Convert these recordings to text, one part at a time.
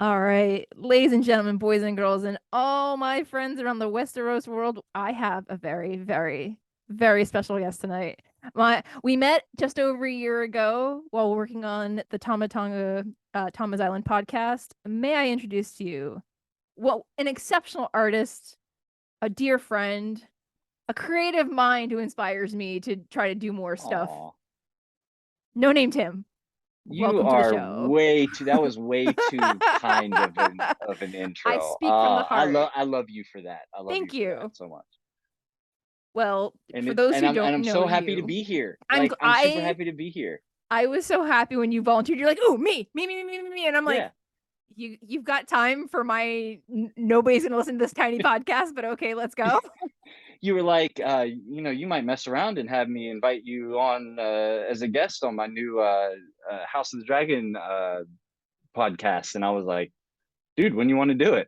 All right, ladies and gentlemen, boys and girls, and all my friends around the Westeros world, I have a very, very, very special guest tonight. We met just over a year ago while working on the Tama's Island podcast. May I introduce to you, well, an exceptional artist, a dear friend, a creative mind who inspires me to try to do more stuff. Aw, No name Tim. you Welcome to the are show. way too. That was way too kind of an I intro. speak from the heart. I love you for that. I love you Thank for that you. so much. Well, And for it's those who and don't I'm know so happy to you, be here. I'm I'm super happy to be here. I was so happy when you volunteered. You're like, "Oh, me," and I'm like, Yeah. You've got time for nobody's gonna listen to this tiny podcast, but okay, let's go." You were like, you might mess around and have me invite you on as a guest on my new House of the Dragon podcast, and I was like, dude, when you want to do it?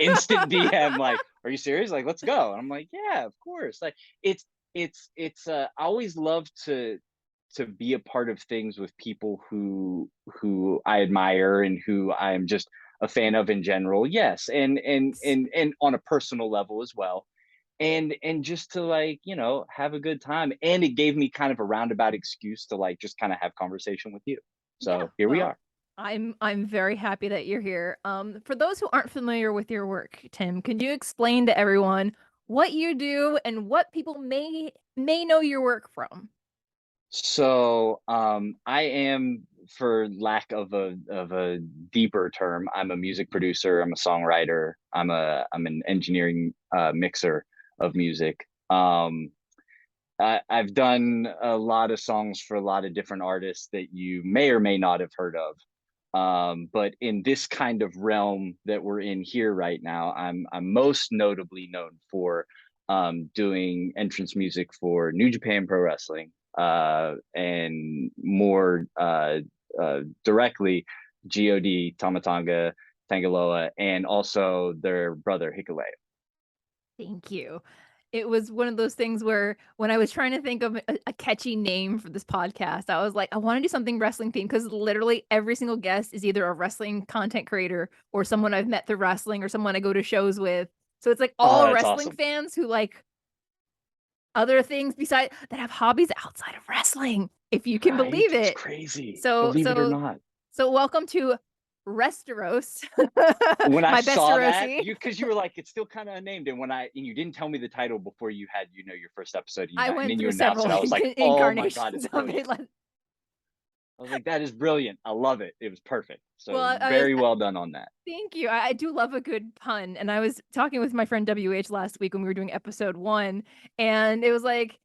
Instant DM, like, are you serious? Like, let's go. And I'm like, yeah, of course. Like, I always love to be a part of things with people who I admire and who I'm just a fan of in general. Yes, and on a personal level as well. And just to, like, have a good time. And it gave me kind of a roundabout excuse to, like, just kind of have conversation with you. Yeah, So here we well, are. I'm very happy that you're here. For those who aren't familiar with your work, Tim, can you explain to everyone what you do and what people may know your work from? So, I am, for lack of a deeper term, I'm a music producer. I'm a songwriter. I'm an engineering mixer of music. I've done a lot of songs for a lot of different artists that you may or may not have heard of. But in this kind of realm that we're in here right now, I'm most notably known for doing entrance music for New Japan Pro Wrestling, and more directly, God, Tamatanga, Tangaloa, and also their brother Hikuleo. Thank you. It was one of those things where when I was trying to think of a catchy name for this podcast, I was like, I want to do something wrestling themed because literally every single guest is either a wrestling content creator or someone I've met through wrestling or someone I go to shows with. So it's like Oh, all that's wrestling awesome. fans who like other things beside that have hobbies outside of wrestling, if you can Right? believe It's it. crazy. So Believe it or so not. so welcome to Resteros, When I my saw that, besterosi. because you were like, it's still kind of unnamed, and you didn't tell me the title before you had, your first episode, I and went then you through announced several it. I was like, oh my god, it's incarnations of it. brilliant. I was like, that is brilliant. I love it. It was perfect. Well, So very well done on that. thank you. I do love a good pun. And I was talking with my friend WH last week when we were doing episode 1, and it was like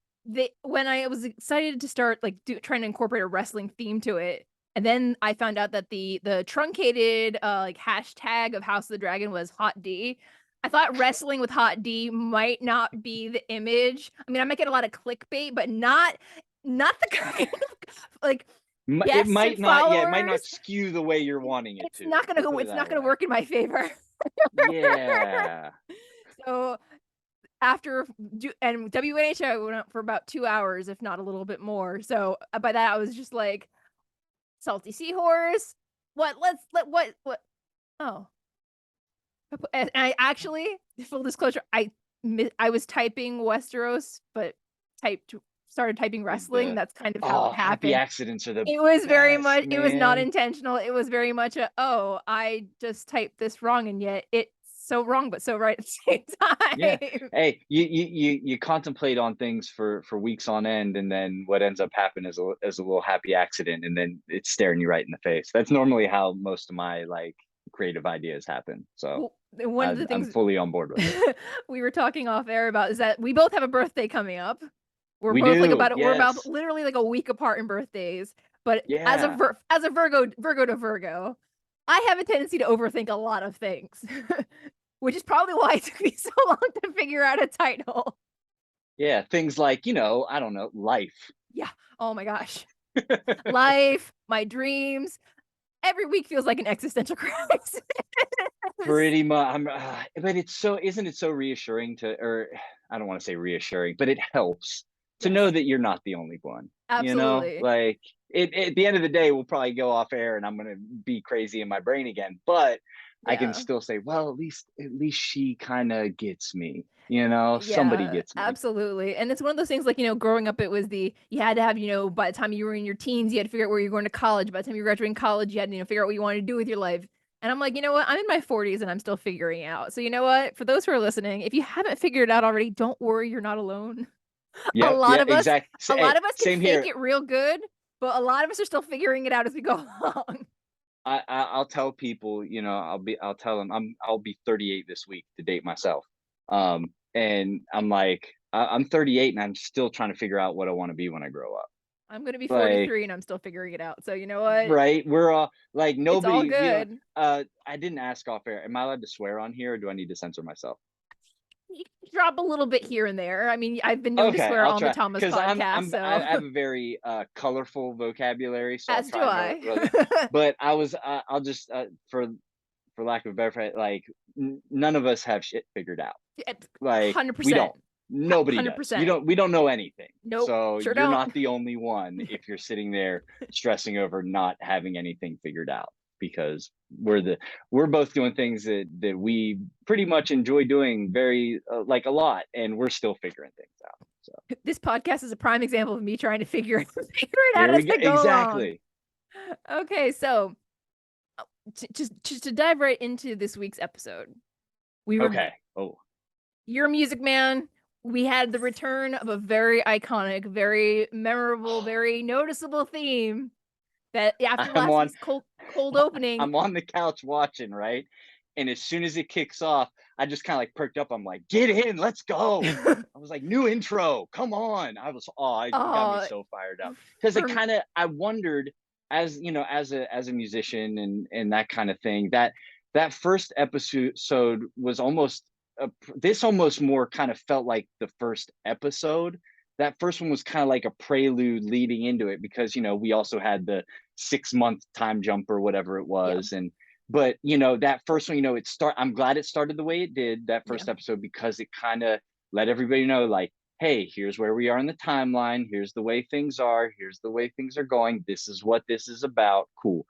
when I was excited to start like trying to incorporate a wrestling theme to it. And then I found out that the truncated like hashtag of House of the Dragon was Hot D. I thought wrestling with Hot D might not be the image. I mean, I might get a lot of clickbait, but not the kind of like It guests and might not, yeah, it might not followers. skew the way you're wanting it It's to. not gonna Let's go. put it It's not that gonna way. work in my favor. Yeah. So after and WNH, I went up for about 2 hours, if not a little bit more. So by that, I was just like, salty seahorse. What? Let's let what? Oh, and I actually, full disclosure, I was typing Westeros, but typed started typing wrestling. The That's kind of how Oh, it happy happened. accidents are the It was very best, much, it was not man. intentional. It was very much oh, I just typed this wrong, and yet it's so wrong, but so right at the same Yeah. time. Hey, you contemplate on things for weeks on end, and then what ends up happening is a little happy accident, and then it's staring you right in the face. That's normally how most of my, like, creative ideas happen. So Well, one of the I'm things fully on board with it. we were talking off air about is that we both have a birthday coming up. We're We both like do, about we're about yes. literally like a week apart in birthdays. But Yeah. as a Virgo to Virgo, I have a tendency to overthink a lot of things, which is probably why it took me so long to figure out a title. Yeah. Things like, I don't know, life. Yeah. Oh my gosh. Life, my dreams. Every week feels like an existential crisis. Pretty much. But isn't it so reassuring or I don't want to say reassuring, but it helps to Yes. know that you're not the only one. Absolutely. Like at the end of the day, we'll probably go off air and I'm gonna be crazy in my brain again. But I can Yeah. still say, well, at least she kind of gets me. Somebody Yeah, gets me. absolutely. And it's one of those things like, growing up, it was you had to have, by the time you were in your teens, you had to figure out where you're going to college. By the time you graduated college, you had to, figure out what you wanted to do with your life. And I'm like, you know what? I'm in my 40s and I'm still figuring out. So you know what? For those who are listening, if you haven't figured it out already, don't worry, you're not alone. A Yep, lot yeah, of us, exactly. a Hey, lot of us can same fake here. it real good, but a lot of us are still figuring it out as we go along. I'll tell people, I'll tell them I'll be 38 this week to date myself. And I'm like, I'm 38 and I'm still trying to figure out what I want to be when I grow up. I'm gonna be Like, 43 and I'm still figuring it out. So you know what? right? We're all like It's all nobody. We don't. good. I didn't ask off air. Am I allowed to swear on here, or do I need to censor myself? You can drop a little bit here and there. I mean, I've been known to Okay, swear I'll on the try Thomas because podcast, I so have a very colorful vocabulary, so I'll as do try I. but I'll just for lack of a better phrase, like none of us have shit figured out. Like we 100%. don't. Nobody does. 100%. We don't know anything. Nope, So sure you're don't. not the only one if you're sitting there stressing over not having anything figured out because we're both doing things that we pretty much enjoy doing very like a lot and we're still figuring things out. So This podcast is a prime example of me trying to figure it out here we as go. I go along. Exactly. Okay, so just to dive right into this week's episode, we were Okay. Oh, you're a music man. We had the return of a very iconic, very memorable, very noticeable theme that after I'm last on week's cold opening. I'm on the couch watching, right? And as soon as it kicks off, I just kind of like perked up. I'm like, get in, let's go. I was like, new intro, come on. It got me uh so fired up. Because it for kind of I wondered as as a musician and that kind of thing, that first episode was almost this almost more kind of felt like the first episode. That first one was kind of like a prelude leading into it because we also had the 6 month time jump or whatever it yeah, was. And but that first one, I'm glad it started the way it did, that yeah. first episode, because it kind of let everybody know, like, hey, here's where we are in the timeline, here's the way things are, here's the way things are going, this is what this is about, cool.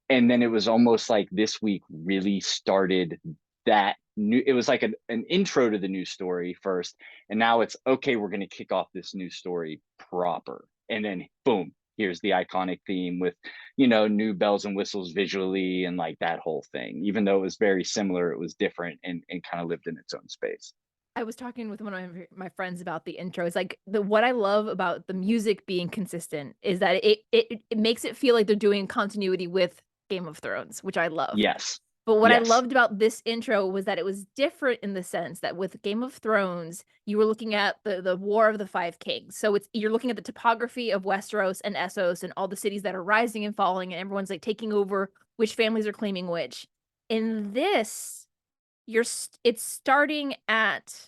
And then it was almost like this week really started that new, it was like an intro to the new story first, and now it's okay, we're going to kick off this new story proper, and then boom, here's the iconic theme with new bells and whistles visually and like that whole thing. Even though it was very similar, it was different and kind of lived in its own space. I was talking with one of my friends about the intro. It's like what I love about the music being consistent is that it makes it feel like they're doing continuity with Game of Thrones, which I love. Yes. But what I Yes. loved about this intro was that it was different in the sense that with Game of Thrones, you were looking at the War of the Five Kings. So you're looking at the topography of Westeros and Essos and all the cities that are rising and falling, and everyone's like taking over which families are claiming which. In this, it's starting at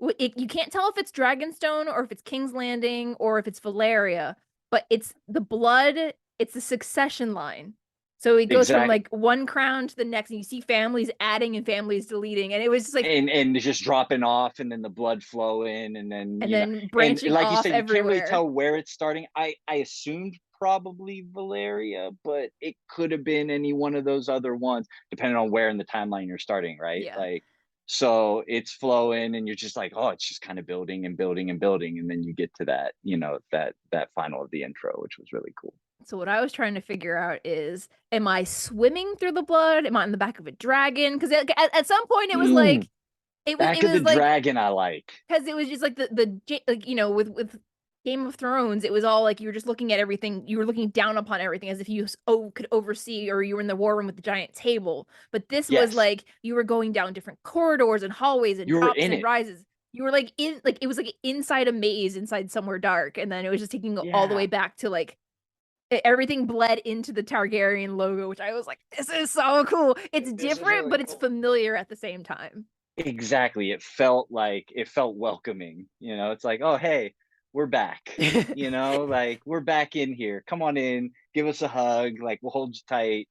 you can't tell if it's Dragonstone or if it's King's Landing or if it's Valeria, but it's the blood, it's the succession line. So it goes from Exactly. like one crown to the next, and you see families adding and families deleting, and it was just like, And just dropping off and then the blood flowing and then and then and branching like you off said, you can't really everywhere. tell where it's starting. I assumed probably Valeria, but it could have been any one of those other ones depending on where in the timeline you're starting, right? Yeah. Like, so it's flowing and you're just like, oh, it's just kind of building and building and building, and then you get to that that final of the intro, which was really cool. So what I was trying to figure out is, am I swimming through the blood? Am I on the back of a dragon? Because at some point it was Mm, like, it was back it of the was like dragon, I like. because it was just like like with Game of Thrones, it was all like you were just looking at everything. You were looking down upon everything as if you could oversee, or you were in the war room with the giant table. But this was Yes, like you were going down different corridors and hallways and you were drops in and it. rises. You were like it was like inside a maze, inside somewhere dark, and then it was just taking all the way Yeah, back to like everything bled into the Targaryen logo, which I was like, this is so cool. It's this is different, really but it's cool. familiar at the same time. Exactly. It felt welcoming. It's like, oh, hey, we're back. Like we're back in here. Come on in, give us a hug. Like we'll hold you tight.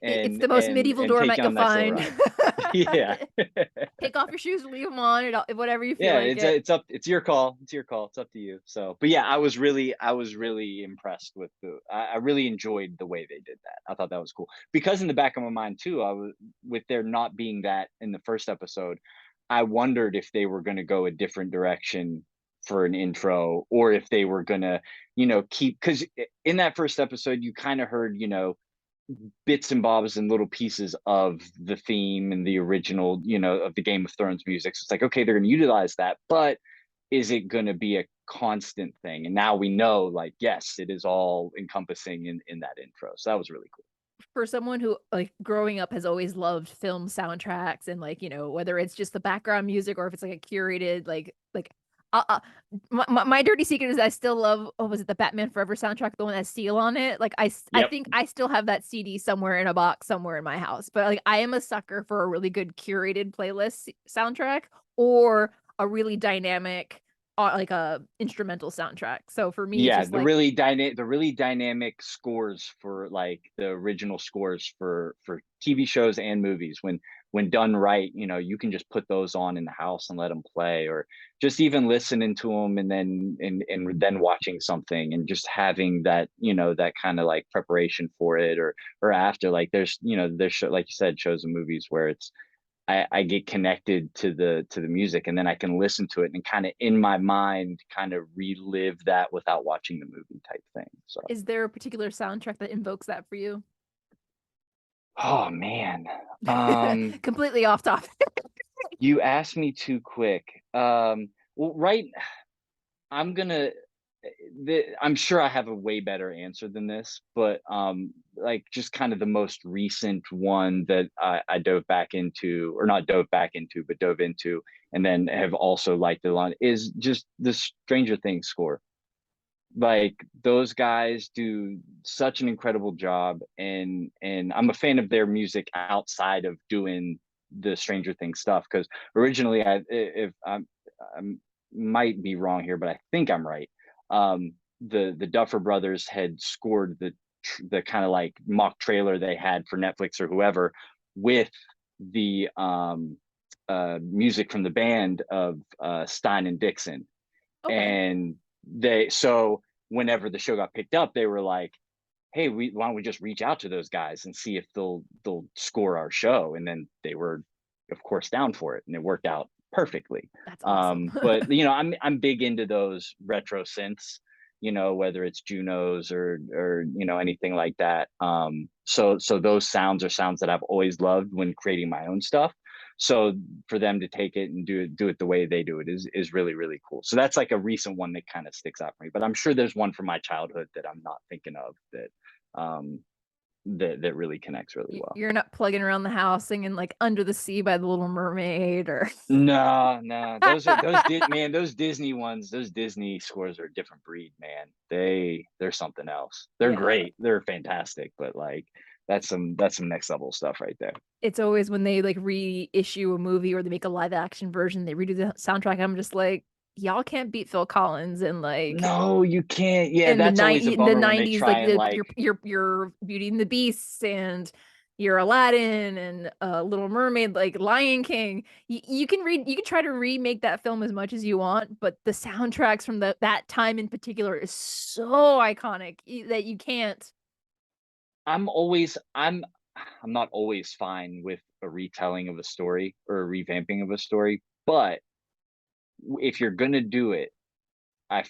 It's the most medieval and take doormat you on you'll a nice little find. ride. Yeah. Take off your shoes, leave them on, whatever you feel Yeah, like it. it's your call. It's your call. It's up to you. So, but yeah, I was really impressed with I really enjoyed the way they did that. I thought that was cool. Because in the back of my mind too, I was with there not being that in the first episode, I wondered if they were going to go a different direction for an intro or if they were going to, keep cuz in that first episode you kind of heard, bits and bobs and little pieces of the theme and the original, of the Game of Thrones music. So it's like, okay, they're going to utilize that, but is it going to be a constant thing? And now we know, like, yes, it is all encompassing in that intro. So that was really cool. For someone who, like, growing up has always loved film soundtracks and, like, whether it's just the background music or if it's, like, a curated, uh, my dirty secret is I still love oh, was it the Batman Forever soundtrack, the one that has Seal on it? Like, I Yep. think I still have that CD somewhere in a box somewhere in my house, but, like, I am a sucker for a really good curated playlist soundtrack or a really dynamic, like, a instrumental soundtrack. So for me, it's Yeah, just like the really dynamic scores for like the original scores for TV shows and movies when done right, you can just put those on in the house and let them play or just even listening to them and then watching something and just having that, that kind of like preparation for it or after like there's like you said shows and movies where I get connected to the music and then I can listen to it and kind of in my mind kind of relive that without watching the movie type thing. So, is there a particular soundtrack that invokes that for you? oh man, um, Completely off topic. you asked me too quick. Well, right, I'm gonna. I'm sure I have a way better answer than this, but like just kind of the most recent one that I dove back into, or not dove back into, but dove into, and then have also liked a lot is just the Stranger Things score. Like those guys do such an incredible job, and I'm a fan of their music outside of doing the Stranger Things stuff because originally, if I'm might be wrong here, but I think I'm right. The Duffer Brothers had scored the kind of like mock trailer they had for Netflix or whoever with the music from the band of Stein and Dixon, Okay. and so whenever the show got picked up, they were like, "Hey, why don't we just reach out to those guys and see if they'll score our show?" And then they were, of course, down for it, and it worked out perfectly. That's awesome. But I'm big into those retro synths, whether it's Junos or anything like that. So those sounds are sounds that I've always loved when creating my own stuff. So for them to take it and do it the way they do it is really really cool. So that's like a recent one that kind of sticks out for me. But I'm sure there's one from my childhood that I'm not thinking of um, that really connects really well. You're not plugging around the house singing like "Under the Sea" by The Little Mermaid or No, no, man, those Disney ones, those Disney scores are a different breed, man. They're something else. They're yeah. great. They're fantastic, but like that's some next level stuff right there. It's always when they like reissue a movie or they make a live action version, they redo the soundtrack. I'm just like, y'all can't beat Phil Collins and like No, you can't. Yeah, in the that's always a in the bummer when they 90s, like try and the like your Beauty and the Beasts and your Aladdin and Little Mermaid, like Lion King. You can try to remake that film as much as you want, but the soundtracks from that time in particular is so iconic that you can't. I'm always I'm not always fine with a retelling of a story or a revamping of a story, but if you're gonna do it, I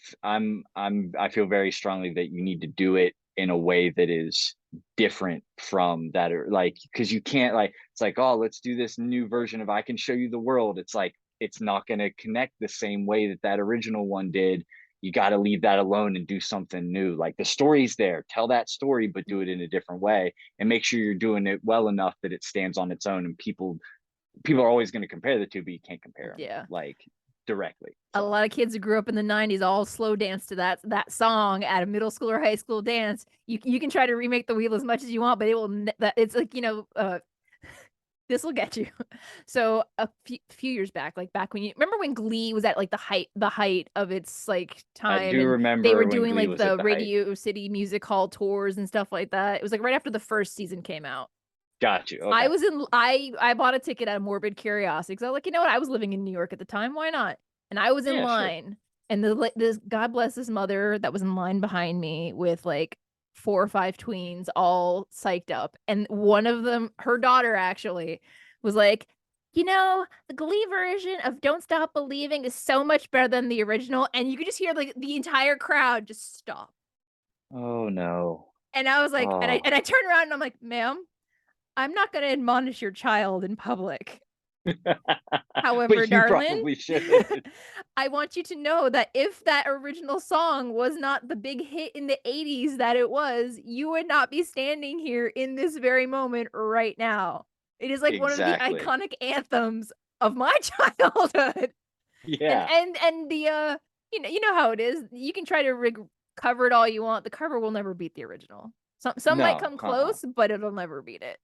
feel very strongly that you need to do it in a way that is different from that or like because you can't like it's like oh let's do this new version of I can show you the world. It's like it's not going to connect the same way that that original one did. You got to leave that alone and do something new. Like the story's there, tell that story, but do it in a different way and make sure you're doing it well enough that it stands on its own and people are always going to compare the two, but you can't compare them Yeah. like directly. A So lot of kids who grew up in the 90s all slow dance to that song at a middle school or high school dance. You can try to remake the wheel as much as you want, but it will that it's like, this will get you. So a few years back, like back when you remember when Glee was at like the height of its like I time do and they were remember when doing Glee like was at the the height. Radio City Music Hall tours and stuff like that. It was like right after the first season came out. Got you. I Okay. was in I bought a ticket out of morbid curiosity because I was like, you know what? I was living in New York at the time. Why not? And I was in Yeah, sure. line, and this God bless this mother that was in line behind me with like 4 or 5 tweens all psyched up. And one of them, her daughter actually, was like, you know, the Glee version of Don't Stop Believing is so much better than the original. And you could just hear like the entire crowd just stop. Oh no. And I was like, Oh. and I turned around and I'm like, ma'am, I'm not going to admonish your child in public. However, But you darling, probably should. I want you to know that if that original song was not the big hit in the 80s that it was, you would not be standing here in this very moment right now. It is like one of the Exactly. iconic anthems of my childhood. Yeah. And the you know how it is. You can try to cover it all you want. The cover will never beat the original. Some might No. come close, but it'll never beat it.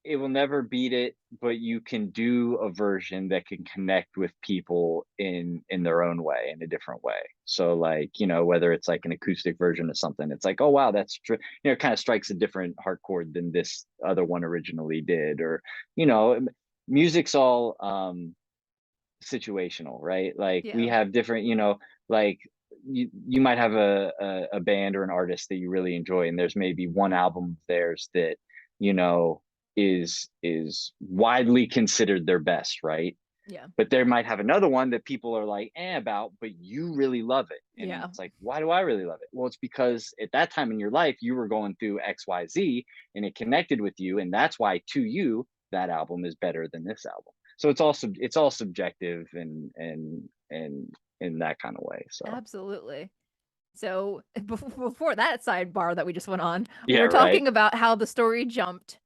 It will never beat it, but you can do a version that can connect with people in their own way, in a different way. So like, whether it's like an acoustic version of something, it's like, oh wow, that's true. It kind of strikes a different heart chord than this other one originally did. Or, you know, music's all situational, right? Like we Yeah. have different, like you might have a band or an artist that you really enjoy, and there's maybe one album of theirs that you know is widely considered their best, right? Yeah. But there might have another one that people are like about, but you really love it. And then Yeah. it's like, why do I really love it? Well, it's because at that time in your life you were going through XYZ and it connected with you, and that's why to you that album is better than this album. So it's all subjective and in that kind of way. So Absolutely. So before that sidebar that we just went on, we yeah, were right. talking about how the story jumped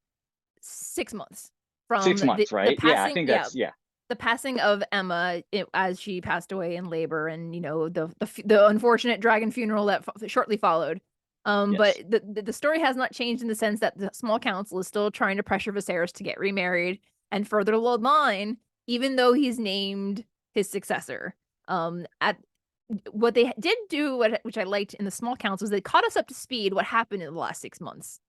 6 months from 6 months, the right? Yeah, I passing, think yeah, that's yeah. the passing of Emma as she passed away in labor, and you know the unfortunate dragon funeral that shortly followed. But Yes. the story has not changed in the sense that the small council is still trying to pressure Viserys to get remarried and further the line, even though he's named his successor. At what they did do, which I liked in the small council, is they caught us up to speed what happened in the last 6 months.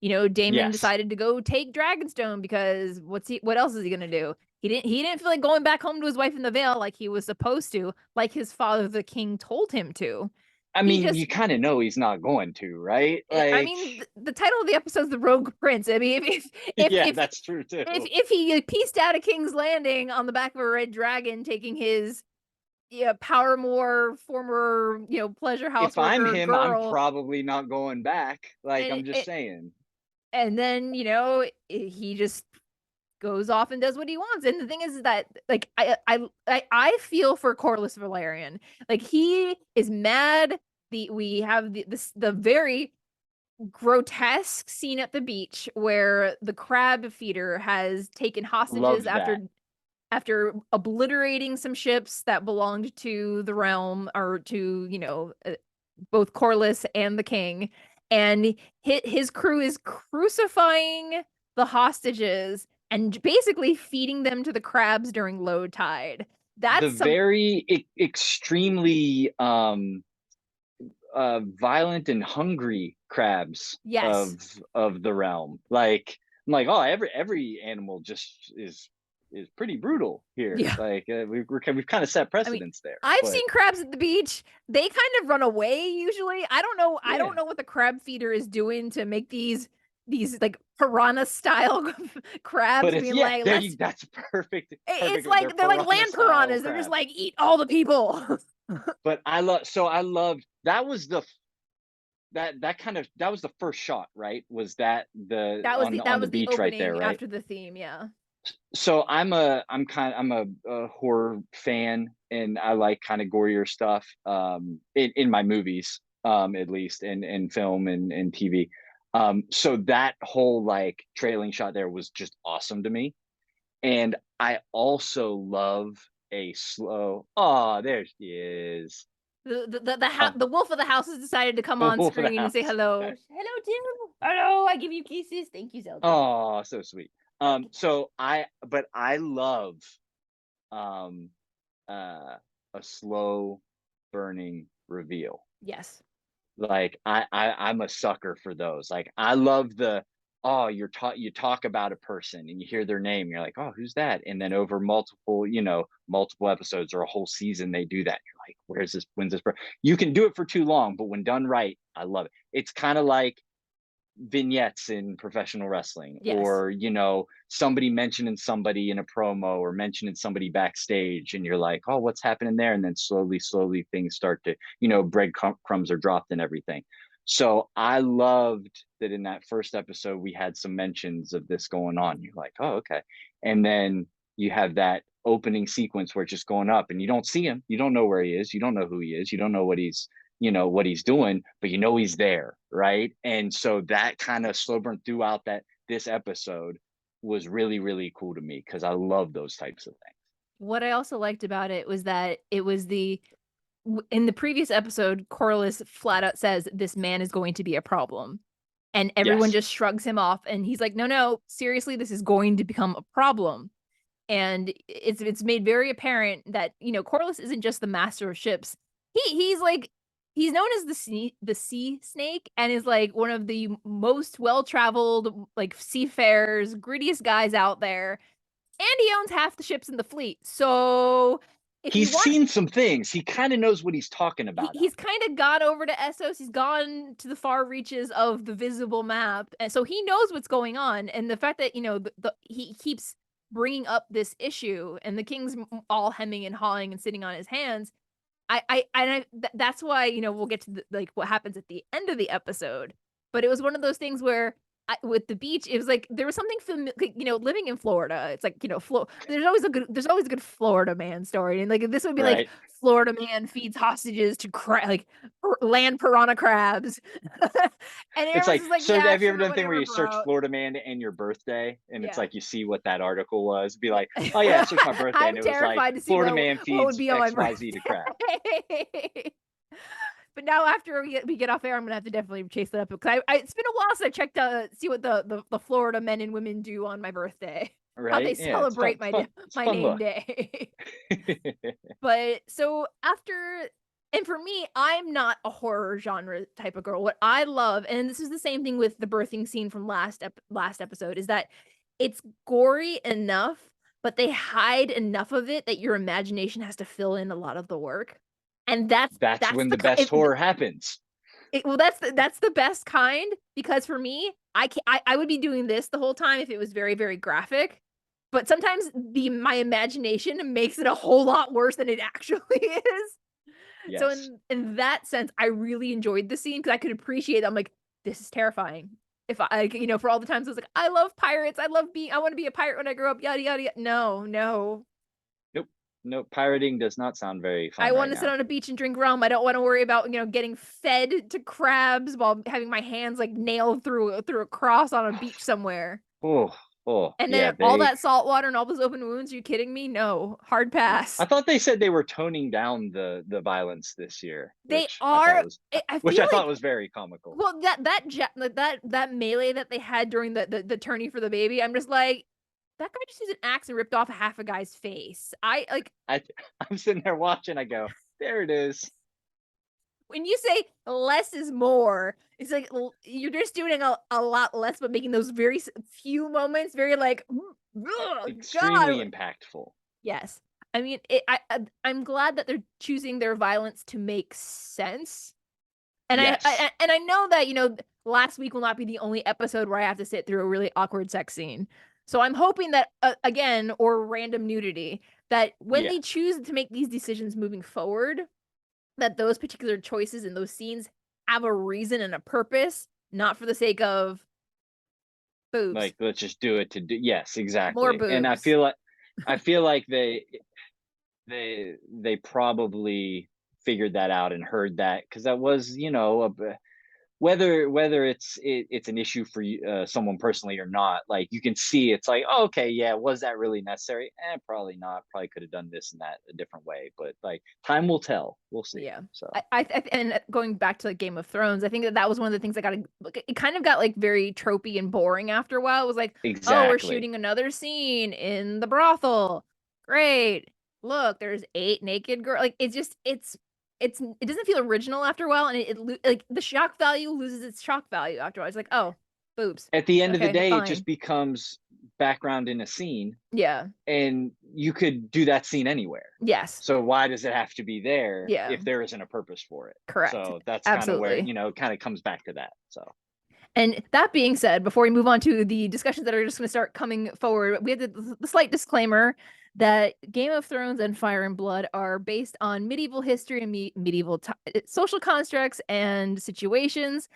You know, Damon Yes. decided to go take Dragonstone because what else is he gonna do? He didn't feel like going back home to his wife in the Vale like he was supposed to, like his father the king told him to. I He mean, just you kind of know he's not going to, right? I Like, mean, the title of the episode is The Rogue Prince. I mean, yeah, if that's true too. if he pieced out of King's Landing on the back of a red dragon, taking his yeah, Powermore former, pleasure house If I'm worker him, I'm girl, probably not going back. Like, and I'm just saying. and then he just goes off and does what he wants. And the thing is that like I feel for Corlys Valerian. Like he is mad. We have the very grotesque scene at the beach where the crab feeder has taken hostages Loved that. after obliterating some ships that belonged to the realm or to both Corlys and the king, and his crew is crucifying the hostages and basically feeding them to the crabs during low tide. The That's some very extremely violent and hungry crabs yes. of the realm. Like I'm like, oh, every animal just is pretty brutal here. Yeah. Like we've kind of set I mean, precedents there. I've But seen crabs at the beach. They kind of run away usually. I don't know. I yeah, don't know what the crab feeder is doing to make these like piranha style but crabs it's being yeah, like, there let's you that's perfect, it's perfect. They're like they're like piranha land style piranhas. They're just crabs. like eat all the people. But I loved that was the that kind of that was the first shot, right? Was that the That on the was the beach right there, opening right? after the theme, yeah. So I'm a horror fan, and I like kind of gorier stuff in my movies, at least in film and TV. So that whole like trailing shot there was just awesome to me. And I also love a slow, oh, there she is. Uh, The wolf of the house has decided to come on Wolf of the screen and say House. hello. Okay. Hello, Tim. Hello, I give you kisses. Thank you, Zelda. Oh, so sweet. Okay. But I love um uh a slow burning reveal. Yes. Like I'm a sucker for those. Like I love the oh, you talk about a person and you hear their name, you're like, oh, who's that? And then over multiple, multiple episodes or a whole season, they do that. You're like, when's this? You can do it for too long, but when done right, I love it. It's kind of like vignettes in professional wrestling, Yes. or somebody mentioning somebody in a promo or mentioning somebody backstage, and you're like, oh, what's happening there? And then slowly things start to, breadcrumbs are dropped and everything. So I loved that in that first episode we had some mentions of this going on. You're like, oh, okay. And then you have that opening sequence where it's just going up and you don't see him, you don't know where he is, you don't know who he is, you don't know what he's doing, but he's there, right? And so that kind of slow burn throughout this episode was really, really cool to me because I love those types of things. What I also liked about it was that it was in the previous episode, Corlys flat out says this man is going to be a problem. And everyone Yes. just shrugs him off and he's like, no, seriously, this is going to become a problem. And it's made very apparent that, Corlys isn't just the master of ships. He's known as the sea snake, and is like one of the most well-traveled, like, seafarers, grittiest guys out there. And he owns half the ships in the fleet. So if you He's want, seen some things. He kind of knows what he's talking about out he's kind of gone over to Essos. He's gone to the far reaches of the visible map, and so he knows what's going on. And the fact that he keeps bringing up this issue, and the king's all hemming and hawing and sitting on his hands. That's why we'll get to like what happens at the end of the episode. But it was one of those things where with the beach, it was like there was something familiar. Living in Florida, it's like there's always a good Florida man story, and like this would be there. like Right. Florida man feeds hostages to land piranha crabs, and It's Aaron's like, just like, so yeah, have you ever sure, done the thing where whatever, you search bro. Florida man and your birthday? And it's Yeah. like you see what that article was. Be like, oh yeah, I searched my birthday and I'm it was like terrified to see Florida what man what would feeds be on my XYZ to crabs. birthday. But now after we get off air, I'm gonna have to definitely chase that up because it's been a while since I checked see what the Florida men and women do on my birthday, how they Right? Yeah, it's fun. celebrate It's fun. It's a my fun name look. day. But so and for me, I'm not a horror genre type of girl. What I love, and this is the same thing with the birthing scene from last episode, is that it's gory enough, but they hide enough of it that your imagination has to fill in a lot of the work. And That's that's when the the best horror happens. well, that's the best kind, because for me, I would be doing this the whole time if it was very, very graphic. But sometimes my imagination makes it a whole lot worse than it actually is. So Yes. in that sense, I really enjoyed the scene because I could appreciate it. I'm like, this is terrifying. If for all the times I was like, I love pirates. I want to be a pirate when I grow up, yada yada yada. No, no. Nope. Nope. Pirating does not sound very I fun want right to sit now. on a beach and drink rum. I don't want to worry about, getting fed to crabs while having my hands like nailed through a cross on a beach somewhere. Oh, oh, And yeah. then all that salt water and all those open wounds. Are you kidding me? No. Hard I pass. thought they said they were toning down the violence this year, They are. I which feel I thought like, was very comical. well, that melee that they had during the tourney for the baby, I'm just like, that guy just used an axe and ripped off half a guy's face. I like I I'm sitting there watching. I go, there it is. when you say less is more, it's like you're just doing a lot less, but making those very few moments very like, ugh, Extremely God. impactful. Yes. I mean, I'm glad that they're choosing their violence to make sense. And Yes. I know that, last week will not be the only episode where I have to sit through a really awkward sex scene. So I'm hoping that, again, or random nudity, that when Yeah. they choose to make these decisions moving forward, that those particular choices in those scenes have a reason and a purpose, not for the sake of boobs. Like, let's just do it to do. Yes, More exactly. And boobs. I feel like they probably figured that out and heard that because that was, whether it's an issue for you, someone personally or not, like you can see it's like, oh, okay, yeah, was that really necessary? Probably not. Probably could have done this and that a different way, but like time will tell. We'll see. Yeah. So And going back to like Game of Thrones, I think that was one of the things that it kind of got like very tropey and boring after a while. It was like, oh, we're exactly. shooting another scene in the brothel. Great. Look, there's 8 naked girls. Like it doesn't feel original after a while, and like the shock value loses its shock value after a while. It's like, oh. Boobs. At the end of the Okay, day, it just fine. becomes background in a scene, Yeah. and you could do that scene anywhere. Yes. So why does it have to be there Yeah. if there isn't a purpose for it? Correct. So that's kind of where, Absolutely. it kind of comes back to that. So And that being said, before we move on to the discussions that are just going to start coming forward, we have the slight disclaimer that Game of Thrones and Fire and Blood are based on medieval history and medieval social constructs and situations,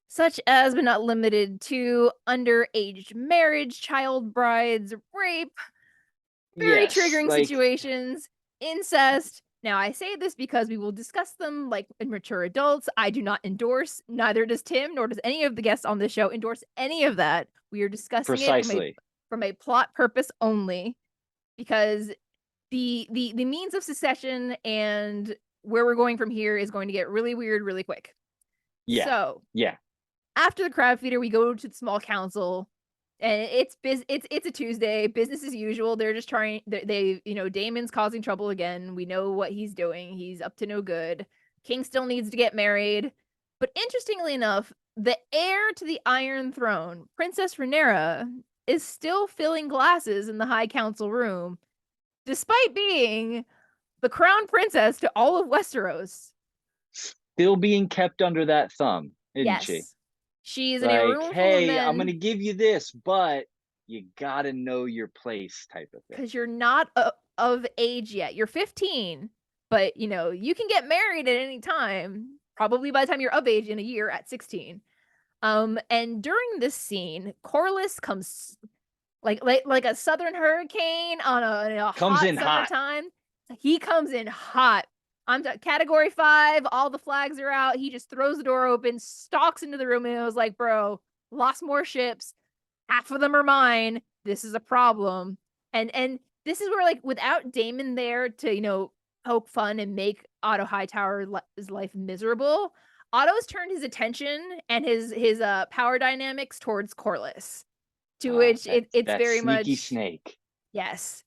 such as but not limited to underage marriage, child brides, rape, very yes, triggering like situations, incest. Now, I say this because we will discuss them like mature adults. I do not endorse, neither does Tim, nor does any of the guests on this show endorse any of that. We are discussing it precisely. from a plot purpose only, because the means of secession and where we're going from here is going to get really weird really quick. Yeah. So, Yeah. after the crowd feeder, we go to the small council, and it's a Tuesday, business as usual. They're just trying. Damon's causing trouble again. We know what he's doing. He's up to no good. King still needs to get married, but interestingly enough, the heir to the Iron Throne, Princess Rhaenyra, is still filling glasses in the High Council room, despite being the crown princess to all of Westeros. Still being kept under that thumb, isn't she? Yes, she is in a Like, room full of hey, I'm going to men give you this, but you got to know your place type of thing. because you're not of age yet. You're 15, but you can get married at any time. Probably by the time you're of age in a year at 16. And during this scene, Corlys comes like a southern hurricane on a Comes hot in hot. summertime. He comes in hot. I'm category 5. All the flags are out. He just throws the door open, stalks into the room, and it was like, bro, lost more ships. Half of them are mine. This is a problem. And this is where, like, without Daemon there to poke fun and make Otto Hightower's life miserable, Otto's turned his attention and his power dynamics towards Corlys, to which it's That very sneaky much snake. yes.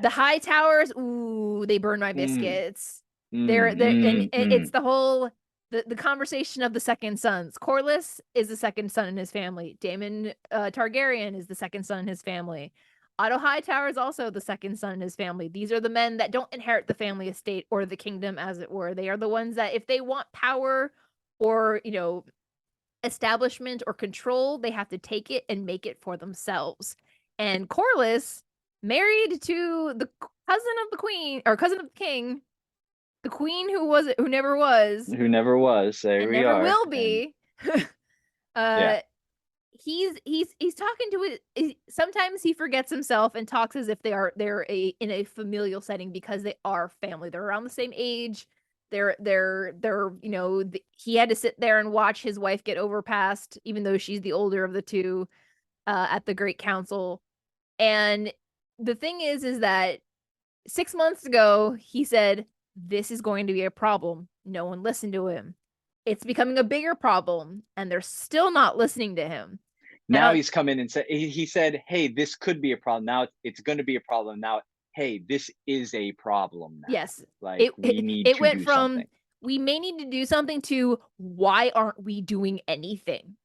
The high towers, ooh, they burn my Mm, biscuits. They're and mm, it's mm. the whole the conversation of the second sons. Corlys is the second son in his family. Daemon Targaryen is the second son in his family. Otto Hightower is also the second son in his family. These are the men that don't inherit the family estate or the kingdom, as it were. They are the ones that, if they want power or establishment or control, they have to take it and make it for themselves. And Corlys, married to the cousin of the queen or cousin of the king, the queen who never was Who never was. There and we never are. will And be. yeah, uh he's talking to it. Sometimes he forgets himself and talks as if they're in a familial setting, because they are family. They're around the same age. They're he had to sit there and watch his wife get overpassed, even though she's the older of the two, at the Great Council. And the thing is that 6 months ago he said this is going to be a problem. No one listened to him. It's becoming a bigger problem, and they're still not listening to him. now Now, he's come in and said, he said, hey, this could be a problem. Now it's going to be a problem. Now, hey, this is a problem now. yes, Like, it we it, need it to went do from something. we may need to do something to why aren't we doing anything?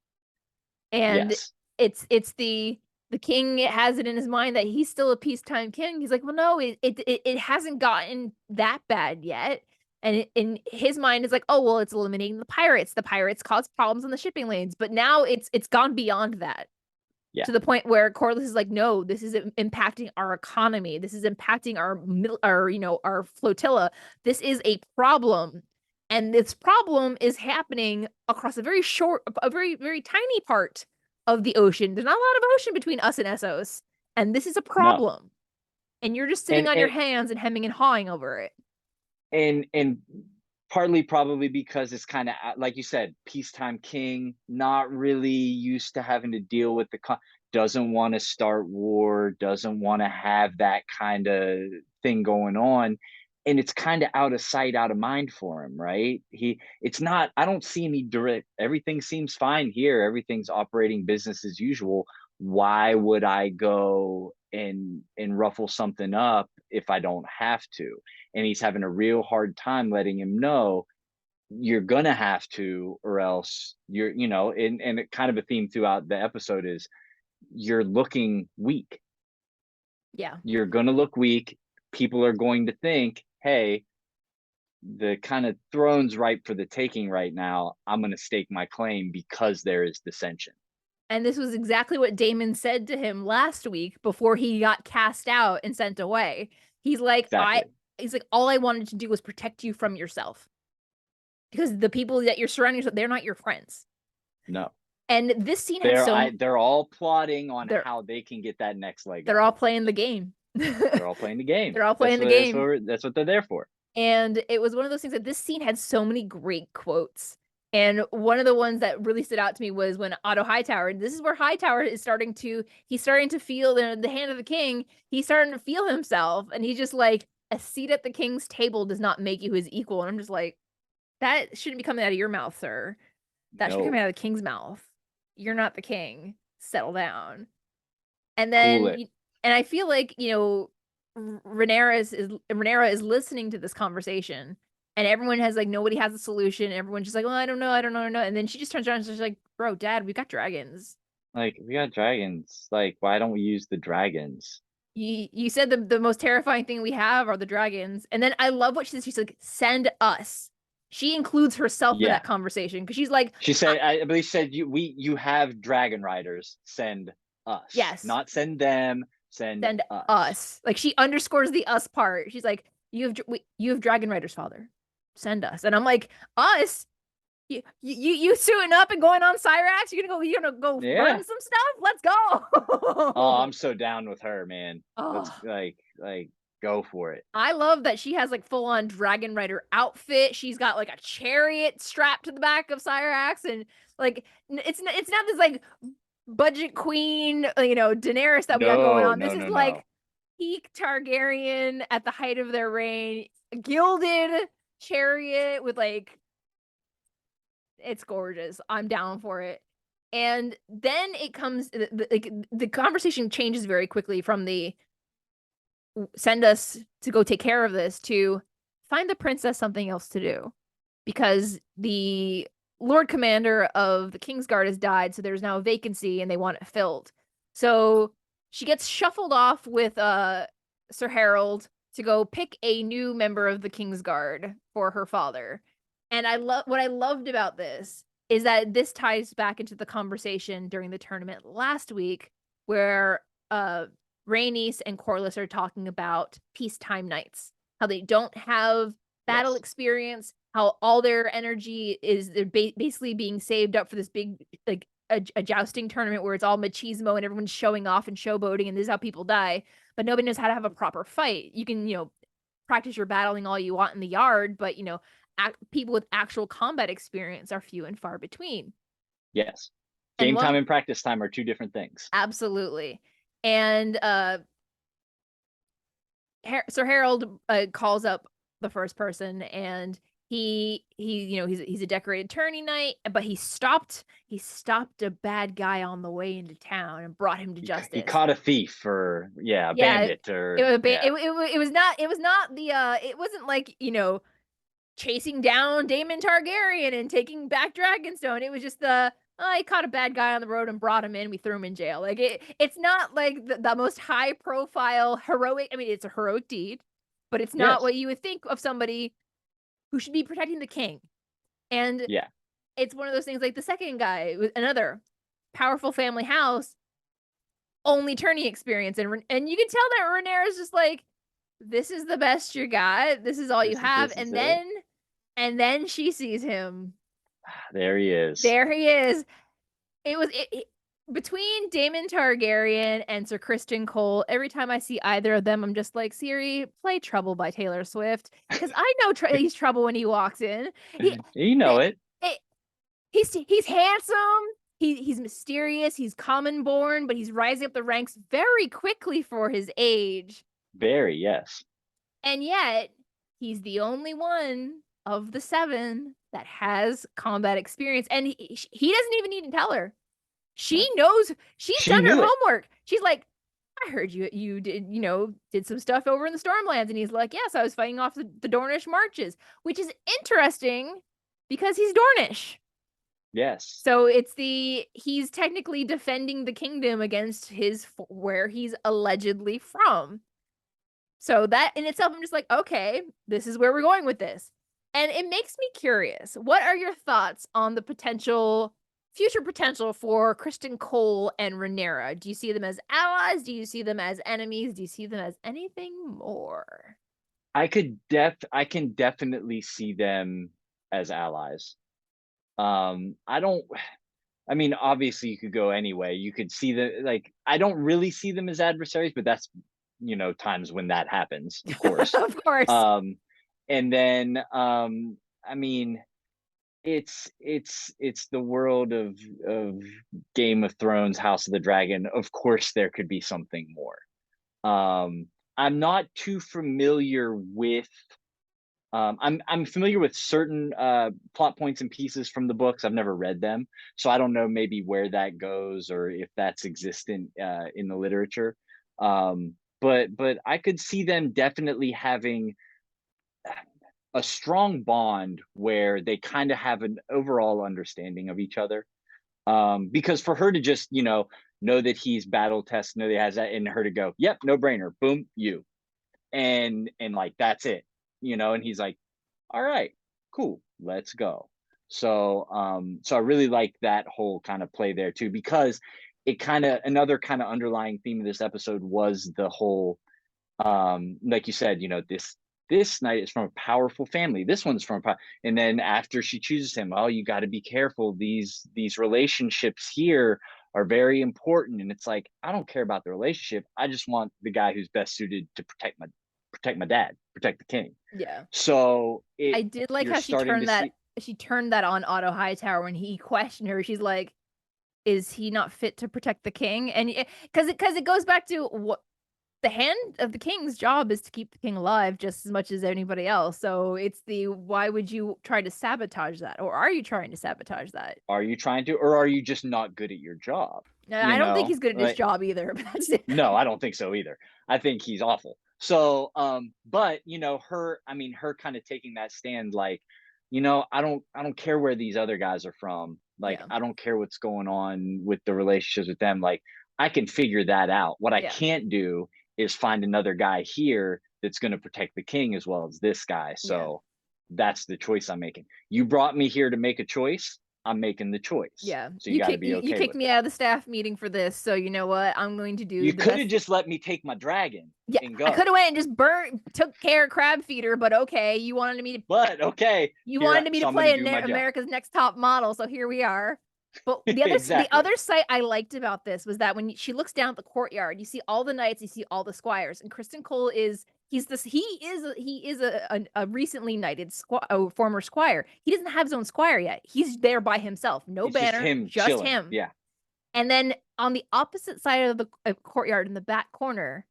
And Yes. it's the king has it in his mind that he's still a peacetime king. He's like, well, no, it hasn't gotten that bad yet. And in his mind, it's like, oh well, it's eliminating the pirates. The pirates cause problems on the shipping lanes, but now it's gone beyond that, Yeah. to the point where Corliss is like, no, this is impacting our economy. This is impacting our flotilla. This is a problem. And this problem is happening across a very, very tiny part of the ocean. There's not a lot of ocean between us and Essos. And this is a No. problem. And you're just sitting And on your and hands and hemming and hawing over it. and partly probably because it's kind of like you said, peacetime king, not really used to having to deal with doesn't want to start war, doesn't want to have that kind of thing going on. And it's kind of out of sight, out of mind for him, right? It's not, I don't see any direct, everything seems fine here. Everything's operating business as usual. Why would I go and ruffle something up if I don't have to? And he's having a real hard time letting him know, you're gonna have to, or else you're, and it kind of a theme throughout the episode is you're looking weak. Yeah. You're gonna look weak. People are going to think, hey, the kind of throne's ripe for the taking right now. I'm gonna stake my claim because there is dissension. And this was exactly what Damon said to him last week before he got cast out and sent away. He's like, Exactly. all I wanted to do was protect you from yourself. Because the people that you're surrounding yourself, they're not your friends. No. And this scene had so They're all plotting on they're how they can get that next leg they're up. all playing the game. They're all playing the game. They're all playing the game. That's what they're there for. And it was one of those things that this scene had so many great quotes. And one of the ones that really stood out to me was when Otto Hightower, this is where Hightower is he's starting to feel the hand of the king. He's starting to feel himself. And he's just like, a seat at the king's table does not make you his equal. And I'm just like, that shouldn't be coming out of your mouth, sir. That should be coming No. out of the king's mouth. You're not the king. Settle down. And Cool then, it. and I feel like, Rhaenyra is listening to this conversation, and everyone has like nobody has a solution. Everyone's just like, well, I don't know, I don't know, I don't know. And then she just turns around and she's like, bro, Dad, we've got dragons. Like, we got dragons. Like, why don't we use the dragons? You said the most terrifying thing we have are the dragons. And then I love what she says. She's like, send us. She includes herself in Yeah. that conversation because she's like, She said, I believe she said, you have dragon riders. Send us. yes, Not send them. Send us. Like she underscores the us part. She's like, you have dragon riders, father. Send us. And I'm like, us? You suiting up and going on Cyrax? You're gonna go burn some stuff? Let's go. Oh, I'm so down with her, man. Let's Oh, like go for it. I love that she has like full on dragon rider outfit. She's got like a chariot strapped to the back of Cyrax, and like it's not this like budget queen, Daenerys that we got going on. This is like peak Targaryen at the height of their reign, a gilded chariot with like, it's gorgeous. I'm down for it. And then it comes like the conversation changes very quickly from the send us to go take care of this to find the princess something else to do, because the Lord Commander of the Kingsguard has died, so there's now a vacancy and they want it filled. So she gets shuffled off with Sir Harold to go pick a new member of the Kingsguard for her father. And what I loved about this is that this ties back into the conversation during the tournament last week where Rhaenys and Corlys are talking about peacetime nights, how they don't have battle experience, how all their energy is they're basically being saved up for this big like a jousting tournament where it's all machismo and everyone's showing off and showboating and this is how people die, but nobody knows how to have a proper fight. You can practice your battling all you want in the yard, but people with actual combat experience are few and far between. Yes. Game time and practice time are two different things. Absolutely. And Sir Harold calls up the first person, and he's a decorated tourney knight, but he stopped a bad guy on the way into town and brought him to justice. He caught a thief or a bandit or it was not it wasn't like chasing down Daemon Targaryen and taking back Dragonstone. It was just he caught a bad guy on the road and brought him in. We threw him in jail. Like it's not like the most high profile heroic. I mean, it's a heroic deed, but it's not what you would think of somebody who should be protecting the king. And it's one of those things like the second guy with another powerful family house, only tourney experience. And you can tell that Rhaenyra's just like, this is the best you got. This is all you have. And then she sees him. There he is. It was between Daemon Targaryen and Sir Criston Cole. Every time I see either of them, I'm just like, Siri, play Trouble by Taylor Swift. Because I know he's trouble when he walks in. He's handsome. He's mysterious. He's common born, but he's rising up the ranks very quickly for his age. Very, yes. And yet, he's the only one of the 7 that has combat experience. And he doesn't even need to tell her. She knows. She's done her homework. She's like, I heard you did some stuff over in the Stormlands. And he's like, yes, I was fighting off the Dornish marches, which is interesting Because he's Dornish. Yes. So he's technically defending the kingdom against where he's allegedly from. So that in itself, I'm just like, okay, this is where we're going with this. And it makes me curious. What are your thoughts on the future potential for Kristen Cole and Rhaenyra? Do you see them as allies? Do you see them as enemies? Do you see them as anything more? I can definitely see them as allies. I don't I mean, obviously you could go anyway. You could see I don't really see them as adversaries, but that's times when that happens, of course. Of course. Um and then I mean, it's the world of Game of Thrones, House of the Dragon. Of course there could be something more. I'm not too familiar with I'm familiar with certain plot points and pieces from the books. I've never read them, so I don't know maybe where that goes or if that's existent in the literature. But I could see them definitely having a strong bond where they kind of have an overall understanding of each other. Because for her to just know that he's battle tested, know that he has that, and her to go, yep, no brainer, boom, you, and like that's it, and he's like, all right, cool, let's go. So I really like that whole kind of play there too, because it kind of another kind of underlying theme of this episode was the whole like you said, this knight is from a powerful family, this one's from and then after she chooses him, oh, you got to be careful, these relationships here are very important, and it's like, I don't care about the relationship, I just want the guy who's best suited to protect my dad, protect the king. Yeah. So I did like you're how starting to see. she turned that on Otto Hightower when he questioned her. She's like, is he not fit to protect the king? And because it goes back to what the hand of the king's job is to keep the king alive just as much as anybody else. So it's why would you try to sabotage that? Or are you trying to sabotage that? Are you trying to, or are you just not good at your job? I don't think he's good at his Like, job either, but that's it. no, I don't think so either. I think he's awful. So, but her kind of taking that stand, like, I don't care where these other guys are from. Like, Yeah. I don't care what's going on with the relationships with them. Like, I can figure that out. What I Yeah. can't do is find another guy here that's going to protect the king as well as this guy. Yeah. So that's the choice I'm making. You brought me here to make a choice. I'm making the choice. Yeah. So you got to be You okay kicked with me it. out of the staff meeting for this, so you know what? I'm going to do You the could have best. just let me take my dragon Yeah, and I could go. have went and just took care of crab feeder, but okay, But okay, you wanted me to so I'm going to play do my job. America's Next Top Model, so here we are. But the Exactly. other sight I liked about this was that when she looks down at the courtyard, you see all the knights, you see all the squires, and Kristen Cole he is a recently knighted former squire. He doesn't have his own squire yet. He's there by himself, no It's just banner, him just chilling. him. Yeah. And then on the opposite side of the courtyard in the back corner,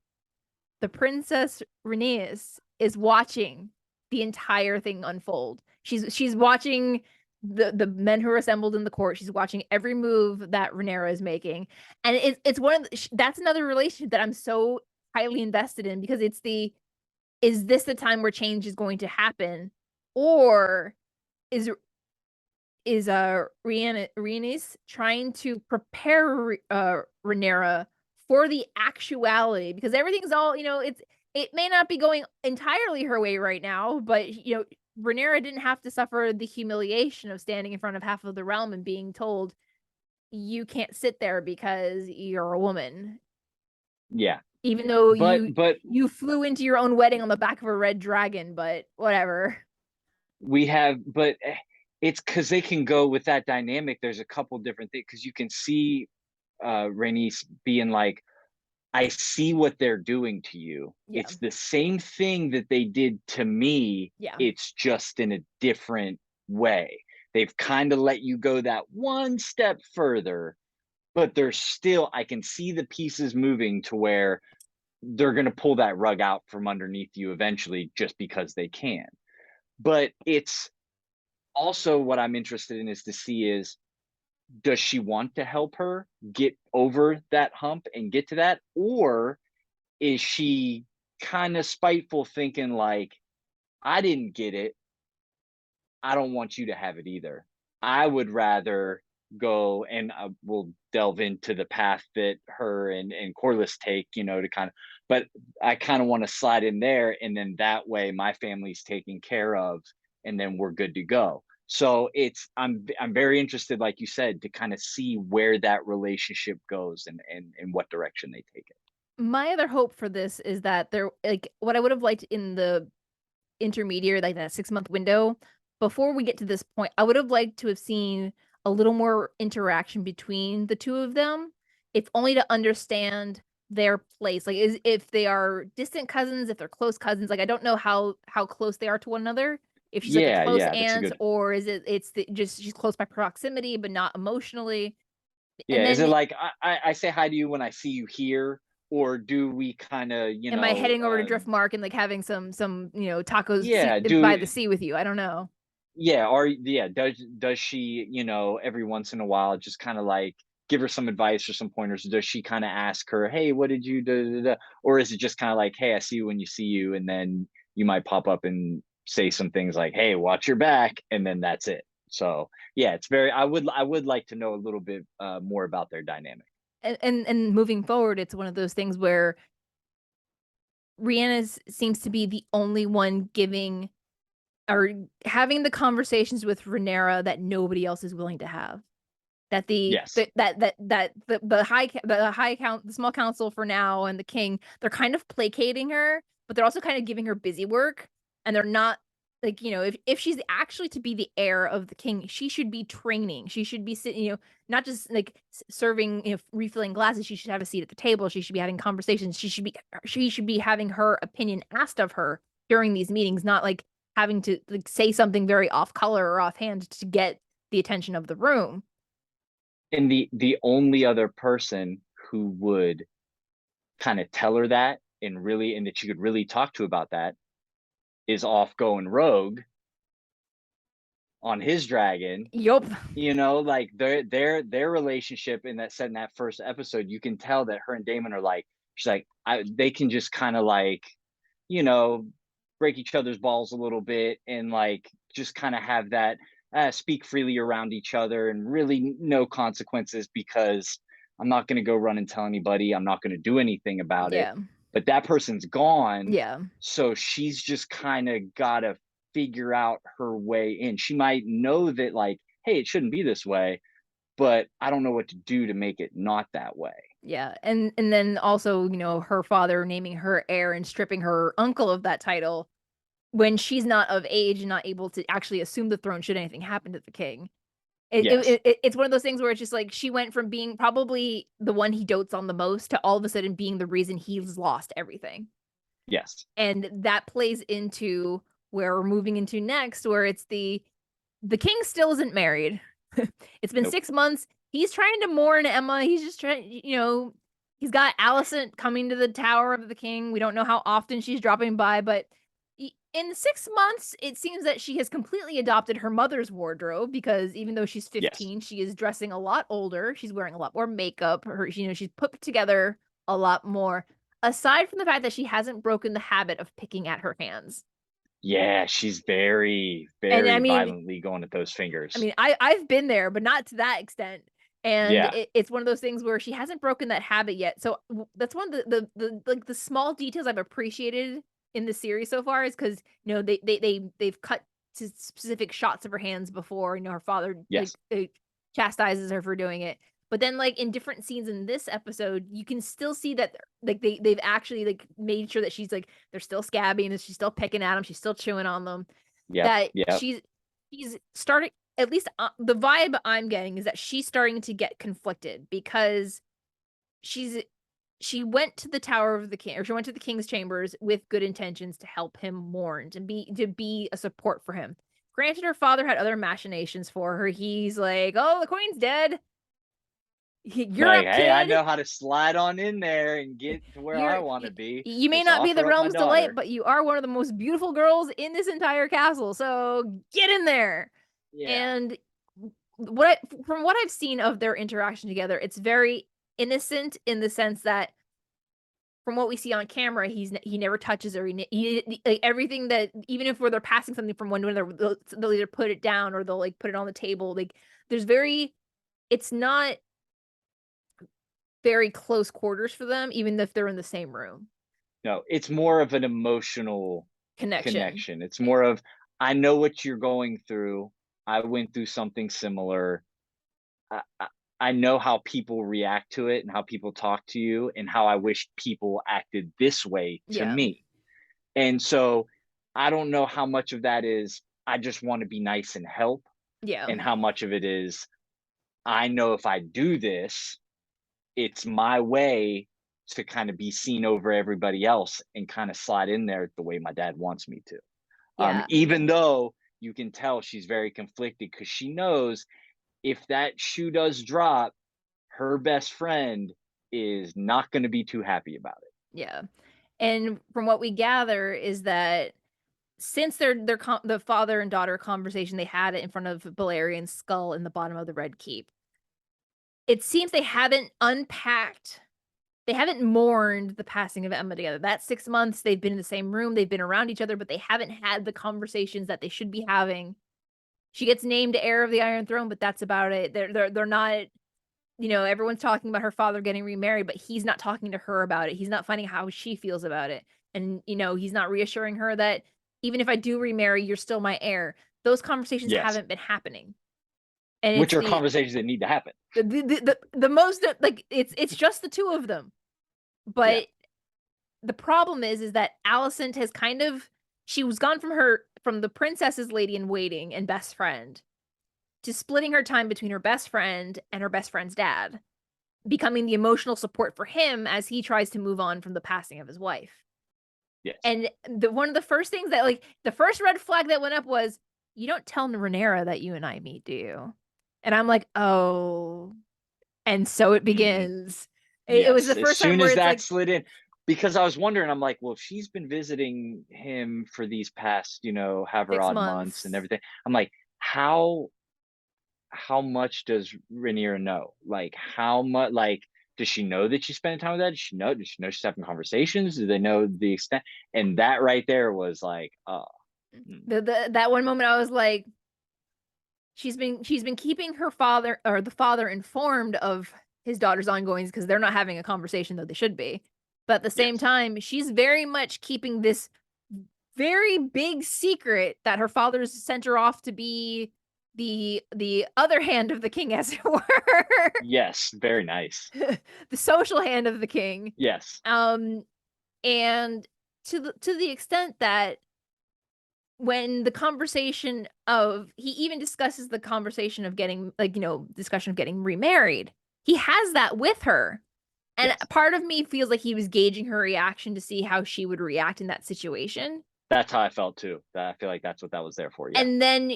the Princess Rhaenys is watching the entire thing unfold. She's watching the men who are assembled in the court. She's watching every move that Rhaenyra is making, and it's one of that's another relationship that I'm so highly invested in, because is this the time where change is going to happen, or is Rhaenys trying to prepare Rhaenyra for the actuality, because everything's all, it may not be going entirely her way right now, but Rhaenyra didn't have to suffer the humiliation of standing in front of half of the realm and being told you can't sit there because you're a woman, Yeah. even though But you flew into your own wedding on the back of a red dragon, but whatever. it's because they can go with that dynamic. There's a couple different things, because you can see Rhaenys being like, I see what they're doing to you. Yeah. It's the same thing that they did to me. Yeah. It's just in a different way. They've kind of let you go that one step further, but there's still, I can see the pieces moving to where they're going to pull that rug out from underneath you eventually, just because they can. But it's also, what I'm interested in is to see is, does she want to help her get over that hump and get to that? Or is she kind of spiteful, thinking like, I didn't get it, I don't want you to have it either. I would rather go and we'll delve into the path that her and Corliss take, to kind of, but I kind of want to slide in there, and then that way my family's taken care of, and then we're good to go. So I'm very interested, like you said, to kind of see where that relationship goes and what direction they take it. My other hope for this is that there like what I would have liked in the intermediary, like that 6-month window, before we get to this point, I would have liked to have seen a little more interaction between the two of them, if only to understand their place. Like, if they are distant cousins, if they're close cousins. Like, I don't know how close they are to one another. If she's like a Yeah, close yeah, that's a aunt, good. or is it's just she's close by proximity but not emotionally. And Yeah, is it then like I say hi to you when I see you here, or do we kind of am I heading over to Driftmark and like having some tacos yeah, by do the sea with you? I don't know. yeah, or yeah, does she, every once in a while just kind of like give her some advice or some pointers? Does she kind of ask her, "Hey, what did you do?" Or is it just kind of like, "Hey, I see you when you see you," and then you might pop up and say some things like, "Hey, watch your back," and then that's it. So yeah, it's very. I would like to know a little bit more about their dynamic. And moving forward, it's one of those things where Rhiannon seems to be the only one giving or having the conversations with Rhaenyra that nobody else is willing to have. That Yes, the small council for now and the king, they're kind of placating her, but they're also kind of giving her busy work, and they're not like, if she's actually to be the heir of the king, she should be training. She should be sitting, not just like serving, refilling glasses. She should have a seat at the table. She should be having conversations. She should be having her opinion asked of her during these meetings, not like having to like say something very off color or offhand to get the attention of the room. and the only other person who would kind of tell her that and that you could really talk to about that is off going rogue on his dragon. Yup. Like their relationship in that set in that first episode, you can tell that her and Damon are like, she's like, they can just kind of like, you know, break each other's balls a little bit and like just kind of have that speak freely around each other and really no consequences because I'm not going to go run and tell anybody. I'm not going to do anything about it. Yeah. But that person's gone. Yeah. So she's just kind of got to figure out her way in. She might know that, like, hey, it shouldn't be this way, but I don't know what to do to make it not that way. Yeah. And then also, her father naming her heir and stripping her uncle of that title when she's not of age and not able to actually assume the throne should anything happen to the king. Yes. It's one of those things where it's just like she went from being probably the one he dotes on the most to all of a sudden being the reason he's lost everything. Yes. And that plays into where we're moving into next, where it's the king still isn't married. It's been Nope. 6 months. He's trying to mourn Emma. He's just trying, he's got Alicent coming to the Tower of the King. We don't know how often she's dropping by, but in 6 months, it seems that she has completely adopted her mother's wardrobe because even though she's Yes. 15, she is dressing a lot older. She's wearing a lot more makeup. She's put together a lot more. Aside from the fact that she hasn't broken the habit of picking at her hands. Yeah, she's very, And very violently going at those I fingers. mean, I've been there, but not to that extent. And Yeah. it's one of those things where she hasn't broken that habit yet. So that's one of the like the small details I've appreciated in the series so far is because they've cut to specific shots of her hands before. Her father like Yes. chastises her for doing it. But then like in different scenes in this episode, you can still see that like they've actually like made sure that she's like they're still scabby and she's still picking at them, she's still chewing on them. Yep. That Yep. she's starting, at least the vibe I'm getting is that she's starting to get conflicted because she's she went to the Tower of the King, or she went to the King's chambers with good intentions to help him mourn, to be a support for him. Granted, her father had other machinations for her. He's like, "Oh, the Queen's dead. You're Like, up, hey, I kid. know how to slide on in there and get to where I You're want to be. you may Just not be the offer up my realm's delight, daughter. but you are one of the most beautiful girls in this entire castle. So get in there." Yeah. And from what I've seen of their interaction together, it's very innocent in the sense that from what we see on camera, he never touches her. Like, everything that, even if they're passing something from one to another, they'll either put it down or they'll like put it on the table. Like it's not very close quarters for them, even if they're in the same room. No, it's more of an emotional Connection. connection. It's more of, I know what you're going through. I went through something similar. I, I, I know how people react to it and how people talk to you and how I wish people acted this way to Yeah. me. And so I don't know how much of that is, I just want to be nice and help, Yeah. and how much of it is, I know if I do this, it's my way to kind of be seen over everybody else and kind of slide in there the way my dad wants me to. Yeah. Even though you can tell she's very conflicted because she knows if that shoe does drop, her best friend is not going to be too happy about it. Yeah. And from what we gather is that since the father and daughter conversation they had it in front of Balerian's skull in the bottom of the Red Keep, it seems they haven't mourned the passing of Emma together. That 6 months they've been in the same room, they've been around each other, but they haven't had the conversations that they should be having. She gets named heir of the Iron Throne, but that's about it. They're not, everyone's talking about her father getting remarried, but he's not talking to her about it. He's not finding how she feels about it. And, he's not reassuring her that even if I do remarry, you're still my heir. Those conversations Yes, haven't been happening. And which it's are conversations that need to happen. the most, like, it's just the two of them. Yeah. But the problem is that Alicent has she was gone from the princess's lady in waiting and best friend to splitting her time between her best friend and her best friend's dad, becoming the emotional support for him as he tries to move on from the passing of his wife. Yes. And one of the first things that, like, the first red flag that went up was, you don't tell Rhaenyra that you and I meet, do you? And I'm like, oh. And so it Mm-hmm. begins. It was the Yes. As first time soon where as it's that like slid in, because I was wondering, I'm like, well, if she's been visiting him for these past, however 6 odd months and months. everything, I'm like, how much does Rhaenyra know? Like, how much? Like, does she know that she's spending time with that? Does she know? Does she know she's having conversations? Do they know the extent? And that right there was like, oh, That one moment I was like, she's been keeping her father or the father informed of his daughter's ongoings because they're not having a conversation, though they should be. But at the same yes, time, she's very much keeping this very big secret that her father's sent her off to be the other hand of the king, as it were. yes, very nice. The social hand of the king. Yes, Um, and to the extent that when the conversation of he even discusses the conversation of getting, like, discussion of getting remarried, he has that with her. And yes. part of me feels like he was gauging her reaction to see how she would react in that situation. That's how I felt too. I feel like that's what that was there for. Yeah. And then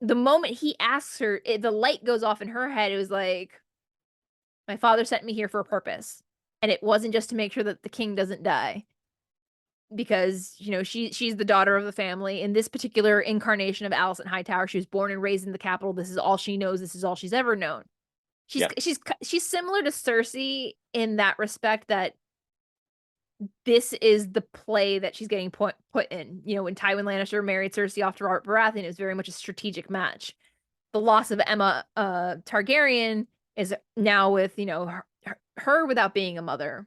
the moment he asks her, the light goes off in her head. It was like, my father sent me here for a purpose. And it wasn't just to make sure that the king doesn't die. Because, she's the daughter of the family. In this particular incarnation of Alicent Hightower, she was born and raised in the capital. This is all she knows. This is all she's ever known. She's Yep. she's similar to Cersei in that respect, that this is the play that she's getting put in. When Tywin Lannister married Cersei off to Robert Baratheon, it was very much a strategic match. The loss of Emma Targaryen is now with, her without being a mother.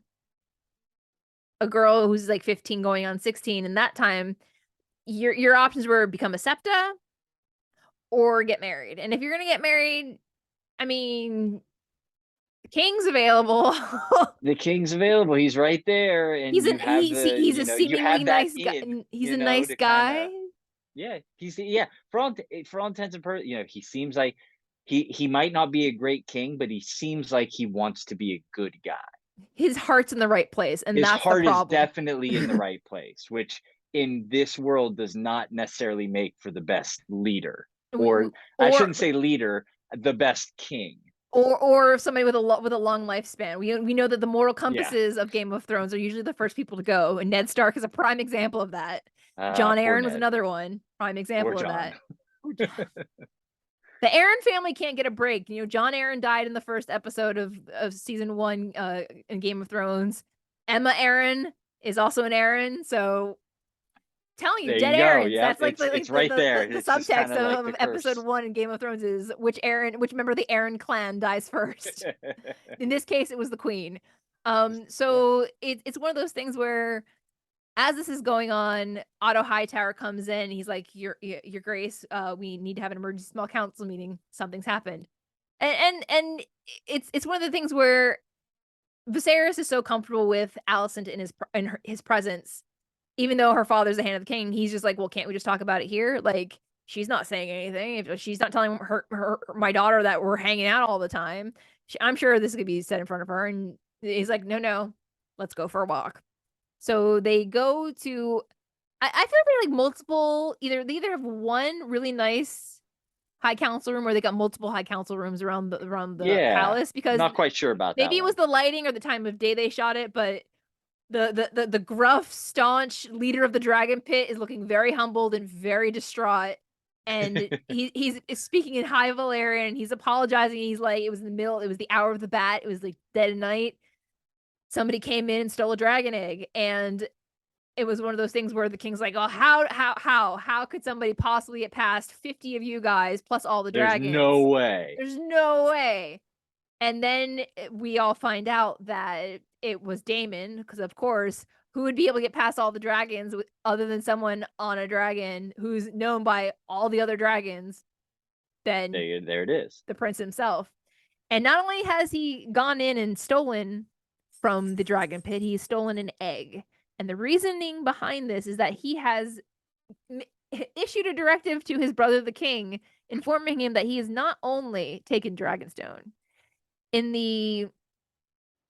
A girl who's like 15 going on 16, and that time your options were become a septa or get married. And if you're gonna get married, I mean, the king's available. The king's available. He's right there, and you have He's a you seemingly have that nice guy. in, He's a nice to kind guy. of, yeah, for all intents and purposes, he seems like he might not be a great king, but he seems like he wants to be a good guy. His heart's in the right place, and His that's the heart is problem. definitely in the right place, which in this world does not necessarily make for the best leader, or I or shouldn't say leader, the best king. or somebody with a long lifespan. We know that the moral Yeah. compasses of Game of Thrones are usually the first people to go, and Ned Stark is a prime example of that. John Poor Arryn was Ned. another one, prime Poor example of John. that. The Arryn family can't get a break. John Arryn died in the first episode of season 1 in Game of Thrones. Emma Aaron is also an Aaron, so telling you, There dead you go. Aarons. Yep, That's like it's right there. the It's just kind subtext of like the of episode curse. 1 in Game of Thrones is which member of the Aaron clan dies first. In this case, it was the queen. Yeah. So it's one of those things where as this is going on, Otto Hightower comes in. He's like, Your Grace, we need to have an emergency small council meeting. Something's happened." And it's one of the things where Viserys is so comfortable with Alicent in his presence, even though her father's the hand of the king. He's just like, "Well, can't we just talk about it here? Like, she's not saying anything. If she's not telling my daughter that we're hanging out all the time, I'm sure this could be said in front of her." And he's like, "No, let's go for a walk." So they go to. I feel like they're like multiple. They either have one really nice high council room, or they got multiple high council rooms around the Yeah. palace, because Not quite sure about that maybe it was one. the lighting or the time of day they shot it, but the gruff, staunch leader of the dragon pit is looking very humbled and very distraught. And he's speaking in high Valyrian, and he's apologizing. He's like, it was the hour of the bat, it was like dead of night. Somebody came in and stole a dragon egg. And it was one of those things where the king's like, "Oh, how could somebody possibly get past 50 of you guys plus all the There's no dragons? way. There's no way." And then we all find out that it was Daemon, because of course, who would be able to get past all the dragons other than someone on a dragon who's known by all the other dragons than There it is. the prince himself. And not only has he gone in and stolen from the dragon pit, he's stolen an egg. And the reasoning behind this is that he has issued a directive to his brother, the king, informing him that he has not only taken Dragonstone. In the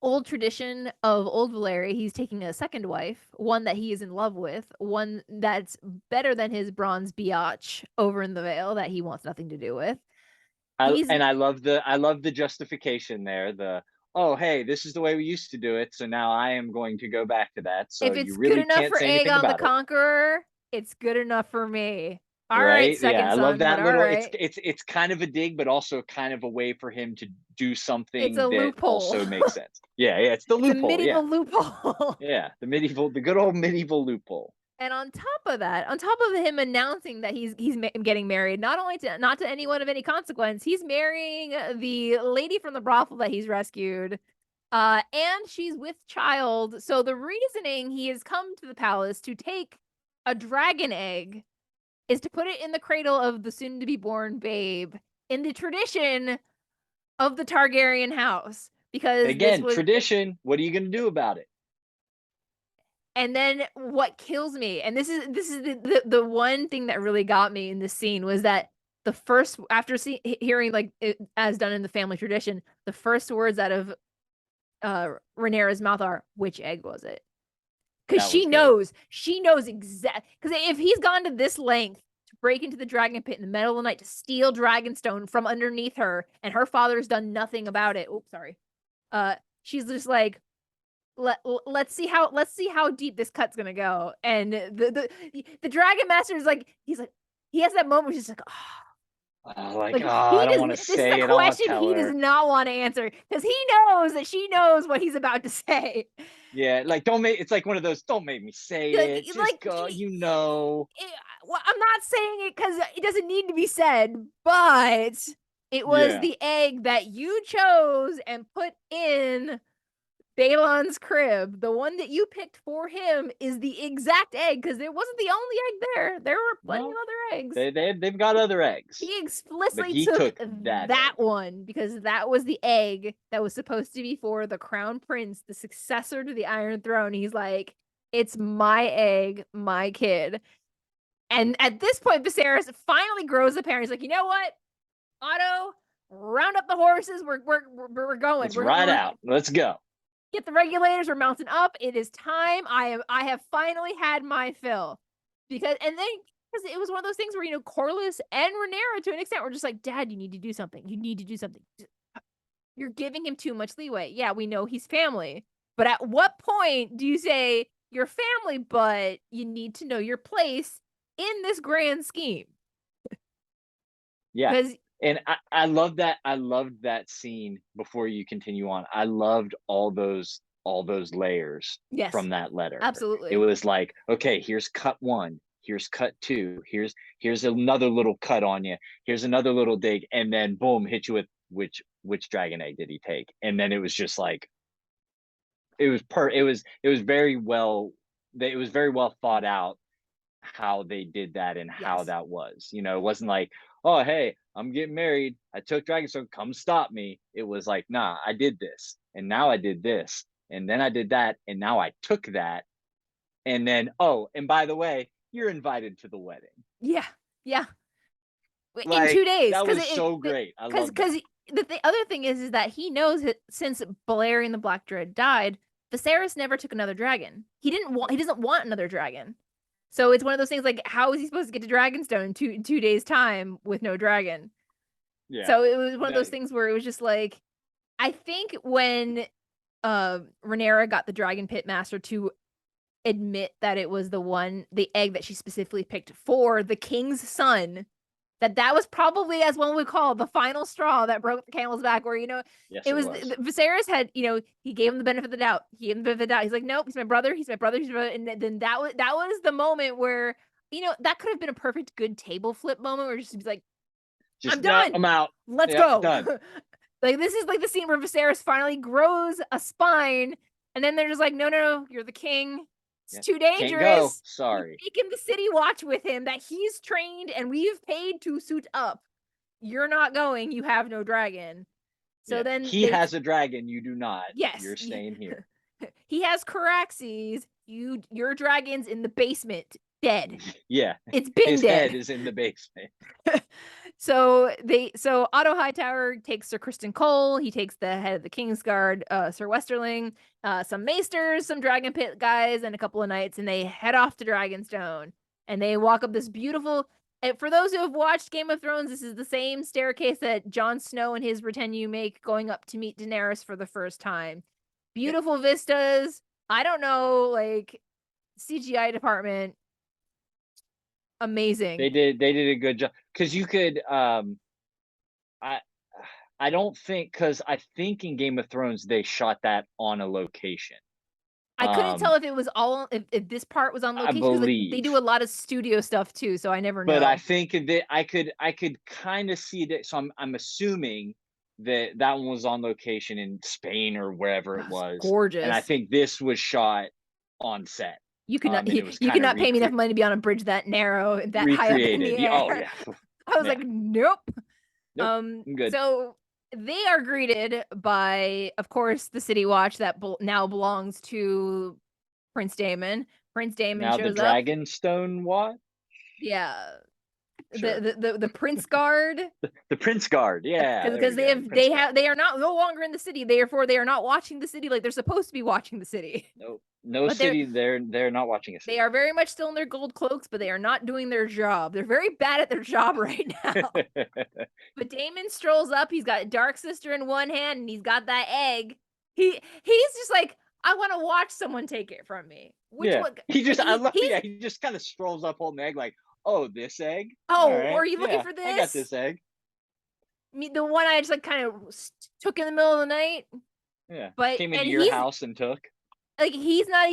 old tradition of Old Valyria, he's taking a second wife, one that he is in love with, one that's better than his bronze biatch over in the Vale that he wants nothing to do with. He's I love the justification there. Oh, hey, this is the way we used to do it, so now I am going to go back to that. So If you it's good really enough can't for say anything Aegon the about it. Conqueror, it's good enough for me. All right, Right? Yeah, second I love son, but that all little right. it's kind of a dig, but also kind of a way for him to do It's something a that loophole. also makes sense. Yeah, it's the It's a loophole. Yeah. medieval loophole. Yeah. The good old medieval loophole. And on top of that, on top of him announcing that he's getting married, not to anyone of any consequence, he's marrying the lady from the brothel that he's rescued. And she's with child. So the reasoning he has come to the palace to take a dragon egg is to put it in the cradle of the soon to be born babe, in the tradition of the Targaryen house, because this Again, was. tradition. What are you going to do about it? And then what kills me, and this is the one thing that really got me in this scene, was that the first, after hearing like it, as done in the family tradition, the first words out of Rhaenyra's mouth are, "Which egg was it?" Because That was good. she knows exactly. Because if he's gone to this length to break into the dragon pit in the middle of the night to steal Dragonstone from underneath her, and her father's done nothing about it. Oops, sorry. She's just like, let's see how deep this cut's gonna go. And the dragon master is like, he has that moment where he's like, Like, like oh, he I don't does. want to This is a say it. I don't want to question tell he does her. not want to answer, because he knows that she knows what he's about to say. Yeah, like don't make it's like one of those don't make me say Like, it. Just go, it, well, I'm not saying it because it doesn't need to be said, but it was Yeah. the egg that you chose and put in Balon's crib. The one that you picked for him is the exact egg, because it wasn't the only egg there. There were plenty of No, other eggs. they've got other eggs, He but explicitly he took took that that egg. one because that was the egg that was supposed to be for the crown prince, the successor to the Iron Throne. He's like, it's my egg, my kid. And at this point, Viserys finally grows a pair. He's like, you know what, Otto, round up the horses. We're going. Let's ride We're out. Let's go. get the regulators. We're mounting up. It is time. I have finally had my fill. Because it was one of those things where, Corlys and Rhaenyra to an extent were just like, Dad, you need to do something. You need to do something. You're giving him too much leeway. Yeah, we know he's family, but at what point do you say you're family, but you need to know your place in this grand scheme? Yeah. Because And I love that. I loved that scene before you continue on. I loved all those all those layers Yes, from that letter. It absolutely. was like, okay, here's cut one, here's cut two, here's another little cut on you, here's another little dig, and then boom, hit you with which dragon egg did he take? And then it was just like it was very well it was very well thought out how they did that and how Yes. that was. You know, it wasn't like, oh hey, I'm getting married. I took Dragonstone, come stop me. It was like, nah, I did this, and now I did this, and then I did that, and now I took that, and then oh, and by the way, you're invited to the wedding. Yeah. Yeah. In Like 2 days, that because was so great. I love that. because the other thing is that he knows that since Balerion the Black Dread died, Viserys never took another dragon. He doesn't want another dragon. So it's one of those things like, how is he supposed to get to Dragonstone in 2 days time with no dragon? Yeah, So it was one of those that things where it was just like, I think when Rhaenyra got the Dragon Pit Master to admit that it was the egg that she specifically picked for the king's son, that was probably, as one would call, the final straw that broke the camel's back, where, yes, it it was was. Viserys had, he gave him the benefit of the doubt. He gave him the benefit of the doubt. He's like, nope, he's my brother, he's my brother, he's my brother. And then that was the moment where, that could have been a perfect good table flip moment where just be like, I'm Just no, done. I'm out. Let's Yep, go. done. Like, this is like the scene where Viserys finally grows a spine, and then they're just like, no, no, no, you're the king. It's Yep. too Can't go. dangerous. We've Sorry. taken the city watch with him that he's trained and we've paid to suit up. You're not going. You have no dragon. So Yeah, then he has a dragon. You do not. yes, You're staying here. he has Caraxes. Your dragon's in the basement, dead. Yeah, It's been his head dead. is in the basement. So Otto Hightower takes Sir Criston Cole. He takes the head of the Kingsguard, Sir Westerling, some maesters, some Dragon Pit guys, and a couple of knights, and they head off to Dragonstone. And they walk up this beautiful. And for those who have watched Game of Thrones, this is the same staircase that Jon Snow and his retinue make going up to meet Daenerys for the first time. Yep. Beautiful vistas. I don't know, like, CGI department, amazing. They did a good job because you could I I don't think because I think in Game of Thrones they shot that on a location. I couldn't tell Um if it was all if this part was on I location, because like they believe. do a lot of studio stuff too, so I never But I know. think that I could kind of see that. So I'm assuming that that one was on location in Spain or wherever it Oh, it's was, and I gorgeous. think this was shot on set. You could not And it was you kind could of not pay me enough money to be on a bridge that narrow, that high up in the recreated. Yeah, oh air. yeah, I was yeah. like, nope. Nope, I'm good. So they are greeted by, of course, the City Watch that now belongs to Prince Daemon. Prince Daemon Now the shows up. Dragonstone what? Yeah. Sure. The Prince Guard, The Prince Guard. Yeah, there because we go. The Prince Guard. they are not no longer in the city, therefore they are not watching the city like they're supposed to be watching the city. No, no But city. They're not watching a they city. are very much still in their gold cloaks, but they are not doing their job. They're very bad at their job right now. But Damon strolls up. He's got Dark Sister in one hand, and he's got that egg. He's just like, I want to watch someone take it from me. Which Yeah, one? he Like just I love. Yeah, he just kind of strolls up holding the egg, like, oh, this egg. All oh, right, are you looking yeah, for I got this? this egg. The one I just like kind of took in the middle of the night. Yeah, But came into and your he's house and took. like, he's not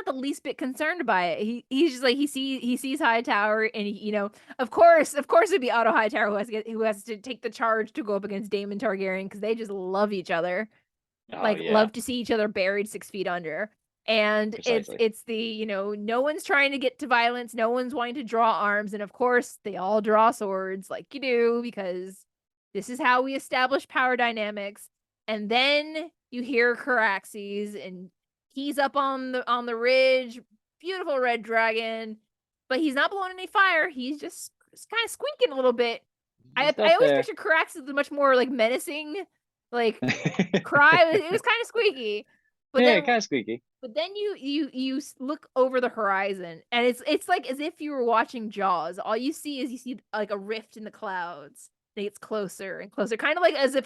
the least bit concerned by it. He's just like, he sees Hightower, and of course it'd be Otto Hightower who has to take the charge to go up against Daemon Targaryen, because they just love each other, Oh like yeah, love to see each other buried 6 feet under. And it's precisely. it's the, no one's trying to get to violence, no one's wanting to draw arms, and of course they all draw swords like you do, because this is how we establish power dynamics. And then you hear Caraxes, and he's up on the ridge, beautiful red dragon, but he's not blowing any fire. He's just kind of squinking a little bit. I Just up always there. picture Caraxes as much more like menacing, like cry. It was kind of squeaky, but Yeah, then kind of squeaky. you look over the horizon, and it's like as if you were watching Jaws. All you see like a rift in the clouds. It gets closer and closer, kind of like as if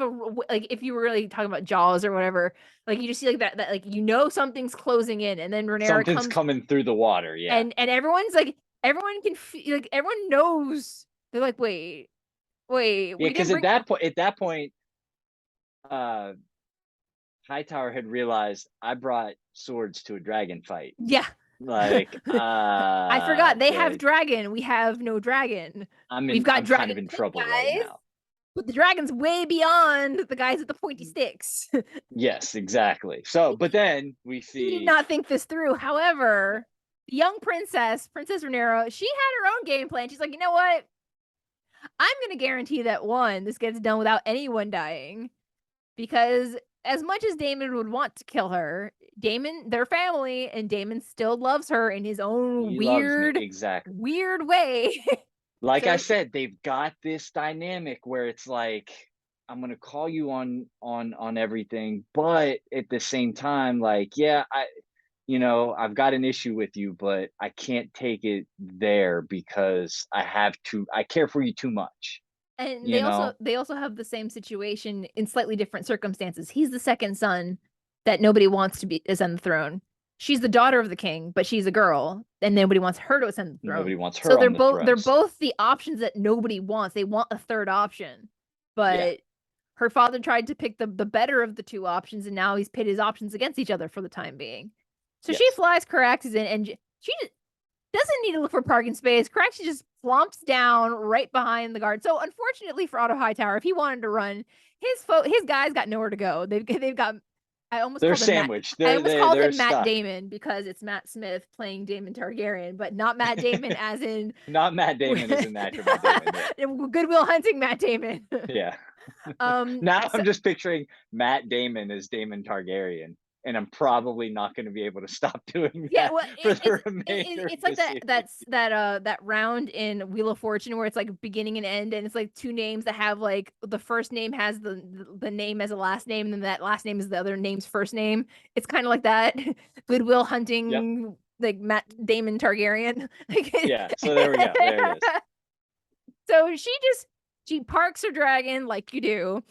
like if you were really talking about Jaws or whatever. Like you just see like that like something's closing in, and then Rhaenyra Something's comes, coming through the water. Yeah, and everyone's like, everyone can feel, like everyone knows. They're like, wait, yeah. we didn't Because bring. at that point, uh, Hightower had realized I brought swords to a dragon fight. Yeah. Like, I forgot they have okay, dragon. We have no dragon. We've got I'm kind of dragon in pit trouble right guys, now. but the dragon's way beyond the guys with the pointy sticks. Yes, exactly. So, but then we He did see, not think this through. However, the young princess, Princess Rhaenyra, she had her own game plan. She's like, you know what? I'm going to guarantee that one, this gets done without anyone dying. Because as much as Daemon would want to kill her, Daemon, their family, and Daemon still loves her in his own he loves me. weird, Exactly. weird way. Like I So, said, they've got this dynamic where it's like, I'm gonna call you on everything, but at the same time, like, yeah, I've got an issue with you, but I can't take it there because I care for you too much, and you know? they also have the same situation in slightly different circumstances. He's the second son that nobody wants to be ascend the throne. She's the daughter of the king, but she's a girl, and nobody wants her to ascend the throne. Nobody wants So her on the they're thrones. both the options that nobody wants. They want a third option. Yeah, But her father tried to pick the better of the two options, and now he's pit his options against each other for the time being. So she yes. flies Caraxes in, and she doesn't need to look for parking space. Caraxes just plumps down right behind the guard. So unfortunately for Otto Hightower, if he wanted to run, his guys got nowhere to go. They've got. I almost They're called him Matt. sandwiched. I almost called They're him Matt stuck. Damon because it's Matt Smith playing Damon Targaryen, but not Matt Damon as in Not Matt Damon is an actor, Matt Damon. Yeah. Goodwill Hunting Matt Damon. Yeah. um Now so I'm just picturing Matt Damon as Damon Targaryen, and I'm probably not going to be able to stop doing Yeah, that well, for the remainder it's of like the series. that round in Wheel of Fortune where it's like beginning and end, and it's like two names that have like the first name has the name as a last name, and then that last name is the other name's first name. It's kind of like that. Goodwill Yep. Hunting, like Matt Damon Targaryen. Yeah. So there we go. There it is. So she parks her dragon like you do,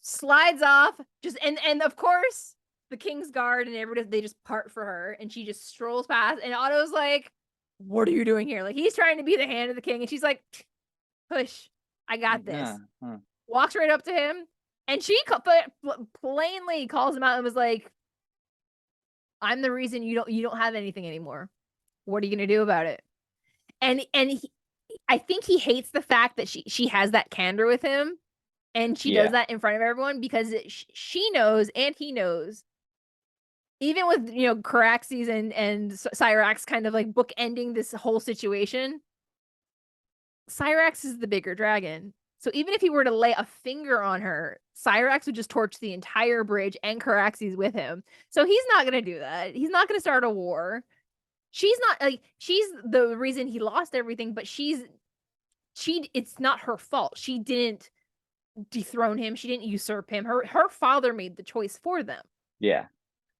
slides off, just and of course the King's Guard and everybody they just part for her, and she just strolls past, and Otto's like, "What are you doing here?" Like he's trying to be the hand of the king, and she's like, "Push, I got this." Huh. Walks right up to him, and she plainly calls him out and was like, "I'm the reason you don't have anything anymore. What are you gonna do about it?" And I think he hates the fact that she has that candor with him, and she does Yeah. that in front of everyone because she knows and he knows. Even with Caraxes and Cyrax kind of like bookending this whole situation, Cyrax is the bigger dragon. So even if he were to lay a finger on her, Cyrax would just torch the entire bridge and Caraxes with him. So he's not gonna do that. He's not gonna start a war. She's not like she's the reason he lost everything, but it's not her fault. She didn't dethrone him. She didn't usurp him. Her father made the choice for them. Yeah.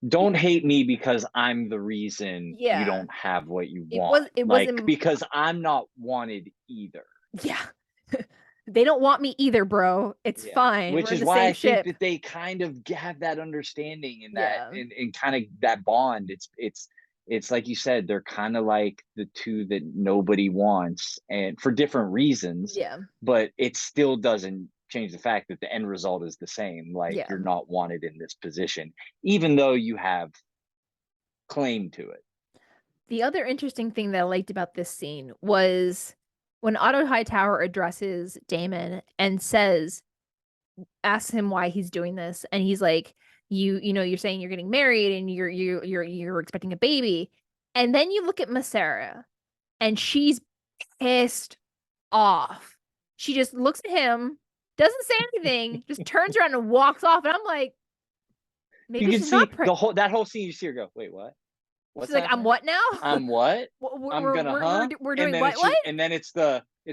Don't hate me because I'm the reason you Yeah. don't have what you It want. was it Like, wasn't because I'm not wanted either. yeah. They don't want me either, bro. It's Yeah. fine. Which We're in is the why same I think ship. that they kind of have that understanding and that Yeah. and kind of that bond. It's like you said, they're kind of like the two that nobody wants and for different reasons, Yeah. but it still doesn't change the fact that the end result is the same. Like Yeah. you're not wanted in this position, even though you have claim to it. The other interesting thing that I liked about this scene was when Otto Hightower addresses Damon and asks him why he's doing this, and he's like, you're saying you're getting married and you're expecting a baby. And then you look at Masera and she's pissed off. She just looks at him, doesn't say anything, just turns around and walks off. And I'm like, You maybe can she's not see pregnant. the whole that whole scene. You see her go, "Wait, what? She's What's like, I'm happening? what now? I'm what? I'm gonna, huh?" We're And doing then what? and then it's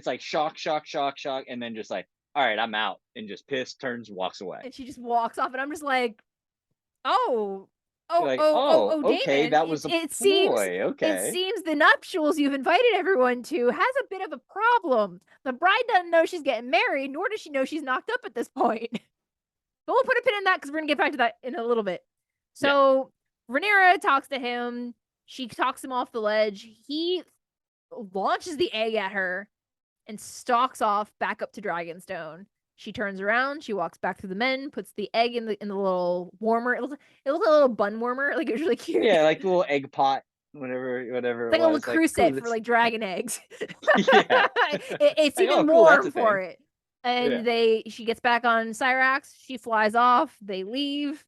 like shock, shock, shock, shock, and then just like, all right, I'm out, and just pissed, turns, walks away. And she just walks off, and I'm just like, oh, You're like, oh, okay, Damon. that was a ploy. It Okay, seems the nuptials you've invited everyone to has a bit of a problem. The bride doesn't know she's getting married, nor does she know she's knocked up at this point. But we'll put a pin in that because we're gonna get back to that in a little bit. yeah, So Rhaenyra talks to him. She talks him off the ledge. He launches the egg at her and stalks off back up to Dragonstone. She turns around, she walks back to the men, puts the egg in the little warmer. It looks like a little bun warmer. Like, it was really cute. Yeah, like the little egg pot, whatever It's it like a little was. Like, cruise cool. set for like dragon eggs. Yeah. It's Like, oh, even cool. That's warm a for thing. it. Yeah. And she gets back on Cyrax, she flies off, they leave.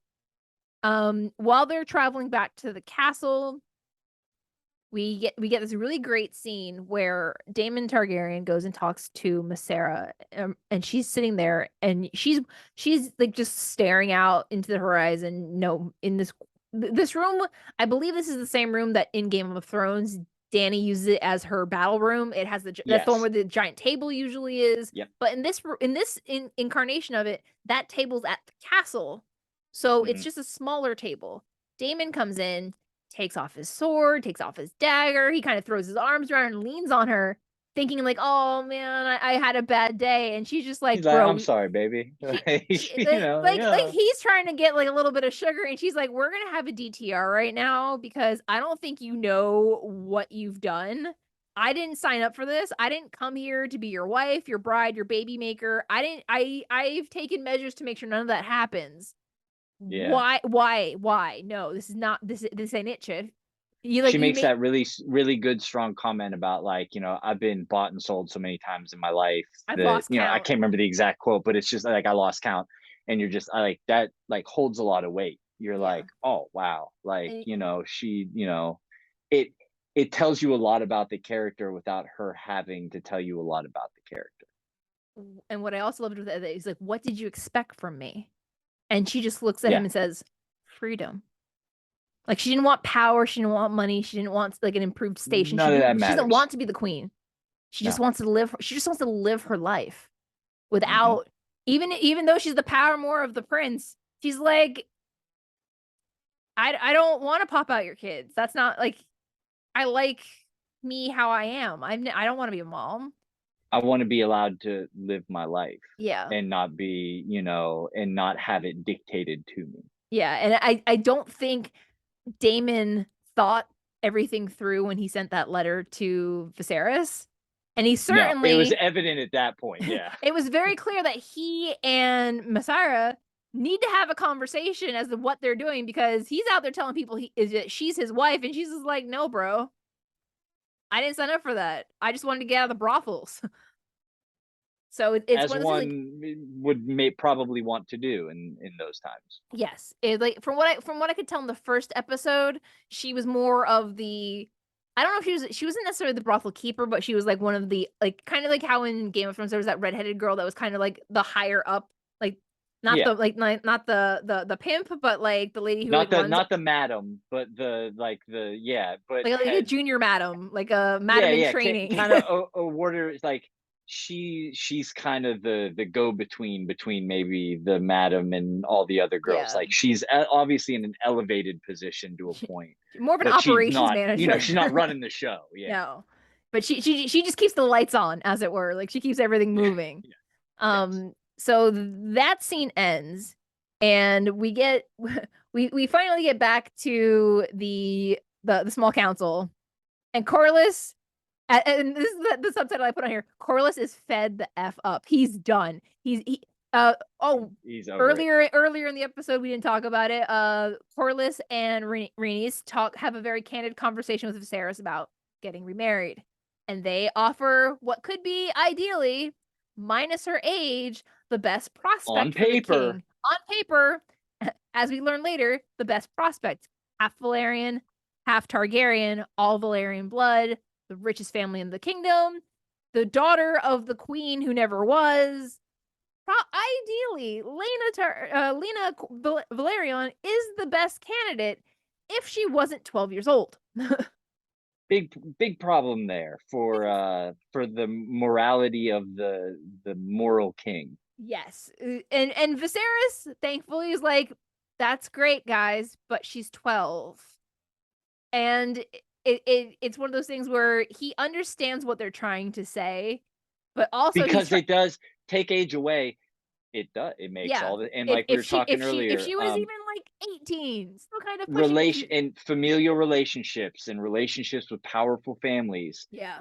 While they're traveling back to the castle, we get this really great scene where Daemon Targaryen goes and talks to Masera, and she's sitting there, and she's like just staring out into the horizon. No, in this room, I believe this is the same room that in Game of Thrones, Dany uses it as her battle room. It has that's the one Yes. where the giant table usually is. Yep. But in incarnation of it, that table's at the castle, so it's Hmm. just a smaller table. Daemon comes in, takes off his sword, takes off his dagger. He kind of throws his arms around and leans on her, thinking like, "Oh man, I had a bad day." And she's just She's like, like, I'm "Bro." sorry, baby. She, Like, you know, like yeah. he's trying to get like a little bit of sugar, and she's like, "We're gonna have a DTR right now because I don't think you know what you've done. I didn't sign up for this. I didn't come here to be your wife, your bride, your baby maker. I didn't. I've taken measures to make sure none of that happens. Yeah. Why? No, this is not this ain't it, chick. You like She you makes made that really good, strong comment about, like, I've been bought and sold so many times in my life I've that, lost I count. can't remember the exact quote, but it's just like I lost count. And you're just, I like that, like, holds a lot of weight. You're Yeah. like, oh wow, like, And she, it it tells you a lot about the character without her having to tell you a lot about the character. and what I also loved with it is like, what did you expect from me? And she just looks at him Yeah. and says, freedom. Like, she didn't want power, she didn't want money, she didn't want like an improved station. None of that She doesn't matters. want to be the queen. She just No. wants to live she just wants to live her life Hmm. without even though she's the power more of the prince, she's like, I don't want to pop out your kids. That's not like I like me how I am. I don't want to be a mom. I want to be allowed to live my life Yeah. and not be, and not have it dictated to me. Yeah, and I don't think Damon thought everything through when he sent that letter to Viserys. And he No, it was certainly evident at that point. Yeah. it was very clear that he and Masara need to have a conversation as to what they're doing because he's out there telling people she's his wife, and she's just like, "No, bro. I didn't sign up for that. I just wanted to get out of the brothels." So it's As one of those things like, one would probably want to do in those times. yes, it like from what I could tell in the first episode, she was more of the I don't know if she wasn't necessarily the brothel keeper, but she was like one of the like kind of like how in Game of Thrones there was that redheaded girl that was kind of like the higher up, like not Yeah. the like not the pimp, but like the lady who like Not the runs madam, but but like a had, junior madam, like a yeah, madam in yeah, training. kind of award her, like, she's kind of the go between maybe the madam and all the other girls. Yeah. Like, she's obviously in an elevated position to a point, More of an but she's operations not, manager. she's not running the show. Yeah. No. But she just keeps the lights on, as it were. Like, she keeps everything Yeah. moving. Yeah. Yes. So that scene ends, and we get we finally get back to the small council, and Corlys, and this is the subtitle I put on here. Corlys is fed the F up. He's done. Oh, He's over it. earlier in the episode we didn't talk about it. Corlys and Rhaenys have a very candid conversation with Viserys about getting remarried, and they offer what could be ideally, minus her age, the best On prospect for the paper. king. On paper, as we learn later, the best prospect: half Valyrian, half Targaryen, all Valyrian blood, the richest family in the kingdom, the daughter of the queen who never was. Ideally, Lena Valerion is the best candidate if she wasn't 12 years old. Big problem there for the morality of the moral king. Yes. And Viserys thankfully is like, that's great, guys, but she's 12. And it's one of those things where he understands what they're trying to say, but also Because it does take age away. It makes yeah. all the, and like we were talking If earlier, she was even like 18, still kind of pushing relation and familial relationships and relationships with powerful families, yeah.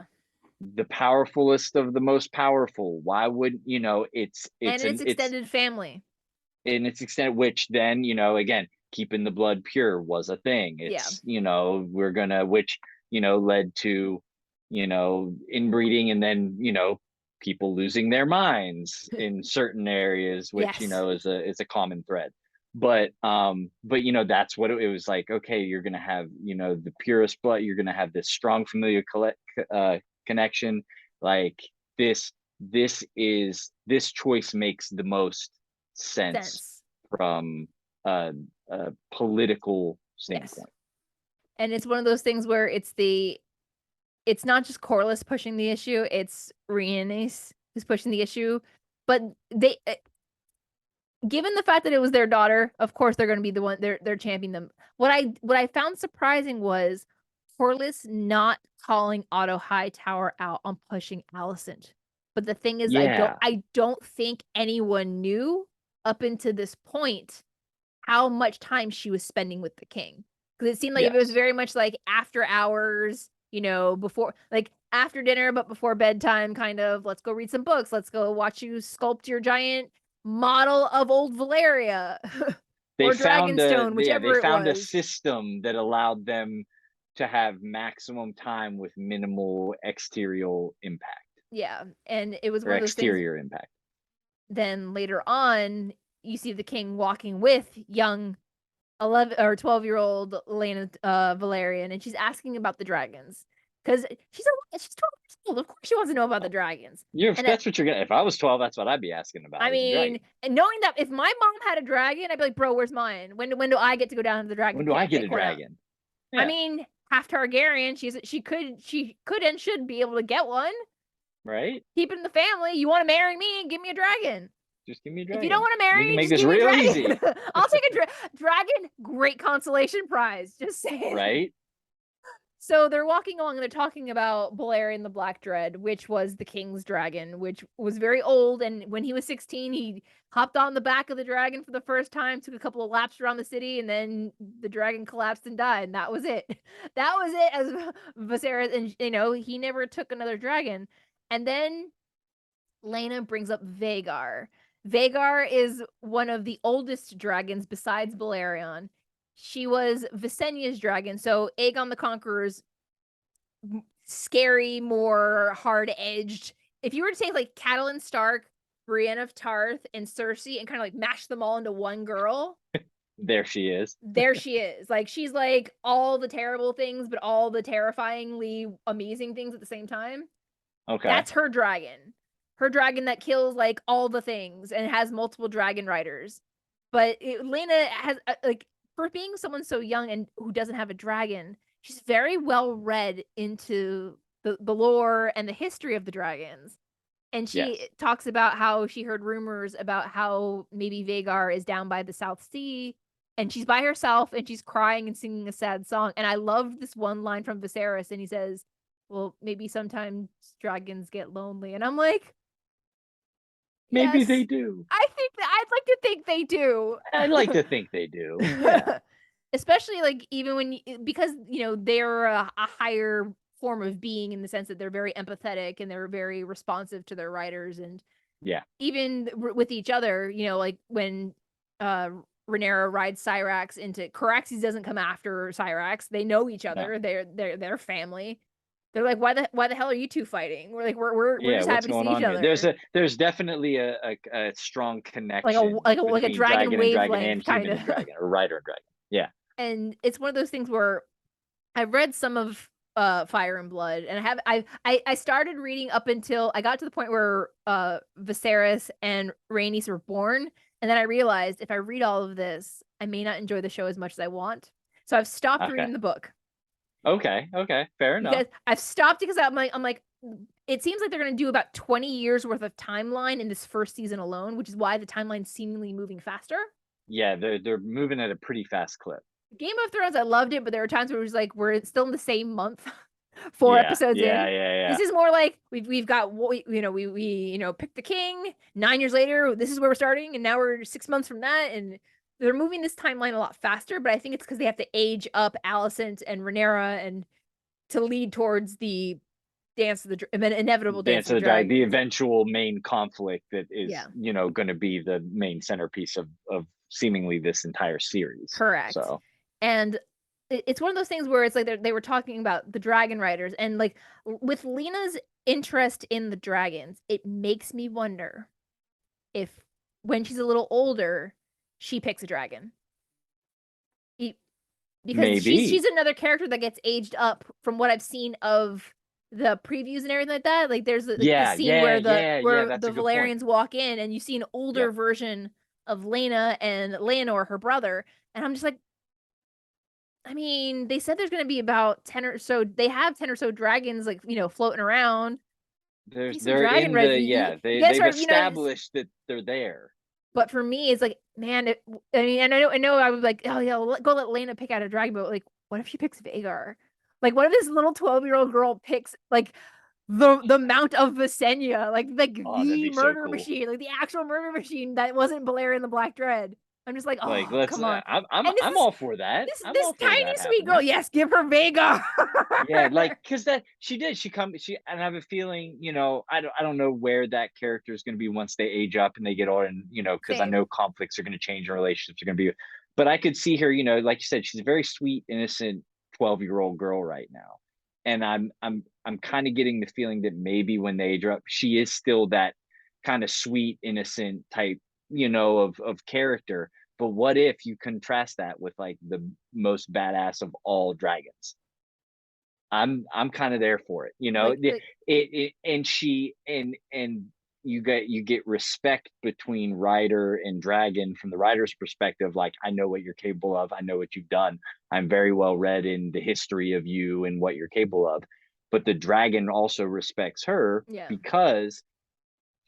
the powerfulest of the most powerful. Why would, it's And it's its an it's extended family. in its extent, which then, again, keeping the blood pure was a thing. Yeah. It's, we're gonna, which, led to, inbreeding, and then, people losing their minds in certain areas, which, Yes. is a common thread. But that's what it was like. Okay, you're gonna have, the purest blood, you're gonna have this strong familial connection. Like this, this choice makes the most sense Sense. from a political Yes. standpoint. And it's one of those things where it's not just Corlys pushing the issue, it's Rhaenys who's pushing the issue. But they given the fact that it was their daughter, of course they're going to be the one they're championing them. What I found surprising was Corlys not calling Otto Hightower out on pushing Alicent. But the thing is, Yeah. I don't think anyone knew up until this point how much time she was spending with the king. Because it seemed like it was Yes. very much like after hours, before like after dinner, but before bedtime, kind of, let's go read some books. Let's go watch you sculpt your giant model of old Valeria They or found Dragonstone, they whichever it found a was. system that allowed them to have maximum time with minimal exterior impact, Yeah. And it was or one of those things. exterior impact. Then later on, you see the king walking with young 11 or 12-year-old Lena Valerian, and she's asking about the dragons because she's 12 years old. Of course, she wants to know about the dragons. If And that's what you're gonna, if I was 12, that's what I'd be asking I about, is a mean, dragon. and knowing that if my mom had a dragon, I'd be like, bro, where's mine? When do I get to go down to the When dragon do pit I and get sit a crown? dragon? I Yeah. mean, half Targaryen. She could and should be able to get one. Right. Keep it in the family. You want to marry me? Give me a dragon. Just give me a If you don't dragon. want to marry We can me, make just this give me a real easy. dragon. I'll take a dragon. Great consolation prize. Just saying. Right. So they're walking along and they're talking about Balerion the Black Dread, which was the king's dragon, which was very old. And when he was 16, he hopped on the back of the dragon for the first time, took a couple of laps around the city, and then the dragon collapsed and died. And that was it. That was it as Viserys. And, he never took another dragon. And then Lena brings up Vhagar. Vhagar is one of the oldest dragons besides Balerion. She was Visenya's dragon. So Aegon the Conqueror's scary, more hard-edged. If you were to take like Catelyn Stark, Brienne of Tarth, and Cersei and kind of like mash them all into one girl, There she is. there she is. Like she's like all the terrible things, but all the terrifyingly amazing things at the same time. Okay. That's her dragon. Her dragon that kills like all the things and has multiple dragon riders. But Lena has like, for being someone so young and who doesn't have a dragon, she's very well read into the lore and the history of the dragons. And Yes. she talks about how she heard rumors about how maybe Vhagar is down by the South Sea and she's by herself and she's crying and singing a sad song. And I loved this one line from Viserys, and he says, well, maybe sometimes dragons get lonely. And I'm like, Maybe yes, they do. I'd like to think they do. I'd like to think they do. Yeah. Especially like even when because they're a higher form of being in the sense that they're very empathetic and they're very responsive to their writers, and Yeah. even with each other, like when uh Rhaenyra rides Syrax into Caraxes doesn't come after Syrax. They know each No. other. They're family. They're like, why the hell are you two fighting? We're like, we're Yeah. just What's happy to going see each on here? There's other. definitely a strong Like a connection like a between dragon dragon wavelength and kind human of. and dragon, or rider and dragon. Yeah. And it's one of those things where I've read some of Fire and Blood, and I started reading up until I got to the point where Viserys and Rhaenys were born, and then I realized if I read all of this, I may not enjoy the show as much as I want. So I've stopped Okay. reading the book. Okay. Okay. Fair enough. Because I've stopped because I'm like it seems like they're going to do about 20 years worth of timeline in this first season alone, which is why the timeline's seemingly moving faster. Yeah, they're moving at a pretty fast clip. Game of Thrones, I loved it, but there were times where it was like we're still in the same month, 4 Yeah. episodes Yeah. in. Yeah. Yeah. This is more like we've got we picked the king. 9 years later, this is where we're starting, and now we're 6 months from that, and they're moving this timeline a lot faster. But I think it's because they have to age up Alicent and Rhaenyra and to lead towards the Dance of the inevitable Dance Dance of of the the Dragon, the Dragons. eventual main conflict that Yeah, is, going to be the main centerpiece of seemingly this entire series. correct. So And it's one of those things where it's like they were talking about the dragon riders, and like with Lena's interest in the dragons, it makes me wonder if when she's a little older, she picks a dragon. Because she's maybe, another character that gets aged up from what I've seen of the previews and everything like that. Like there's like the yeah, scene yeah, yeah, yeah. where That's the a good point. Valerians walk in and you see an older Yep. version of Lena and Leonor, her brother, and I'm just like, I mean, they said there's going to be about 10 or so. They have 10 or so dragons, like, floating around. Give me some They're dragon in riders. the, You guys they've are, established that they're there. but for me, it's like, man, I mean, and I know, I was like, oh yeah, go let Lena pick out a dragon, but like, what if she picks Vhagar? Like, what if this little 12-year-old girl picks like the Mount of Visenya, like Oh, that'd the be so murder cool. machine, like the actual murder machine that wasn't Balerion the Black Dread? I'm just like, Like, oh, let's. come on. I'm And this I'm is all for that. I'm this all for tiny that sweet girl. happening. Yes, give her Vhagar. Yeah, like because that she did. She and I have a feeling, I don't know where that character is going to be once they age up and they get older, and because I Same. know conflicts are going to change and relationships are going to be. But I could see her, like you said, she's a very sweet, innocent 12-year-old girl right now, and I'm kind of getting the feeling that maybe when they age her up, she is still that kind of sweet, innocent type, of character. But what if you contrast that with like the most badass of all dragons? I'm kind of there for it. And she and you get respect between Ryder and Dragon from the Ryder's perspective. Like, I know what you're capable of. I know what you've done. I'm very well read in the history of you and what you're capable of. But the dragon also respects her Yeah. because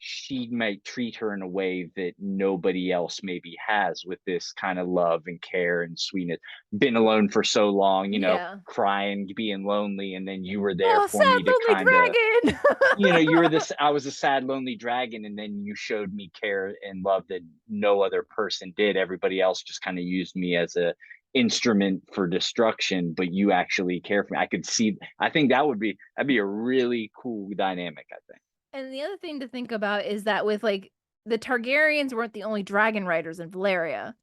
she might treat her in a way that nobody else maybe has, with this kind of love and care and sweetness. Been alone for so long, Yeah. crying, being lonely, and then you were there Oh, for me to kind of, sad lonely you were dragon. this. I was a sad, lonely dragon, and then you showed me care and love that no other person did. Everybody else just kind of used me as a instrument for destruction, but you actually care for me. I could see. I think that'd be a really cool dynamic. I think. And the other thing to think about is that with like the Targaryens weren't the only dragon riders in Valeria.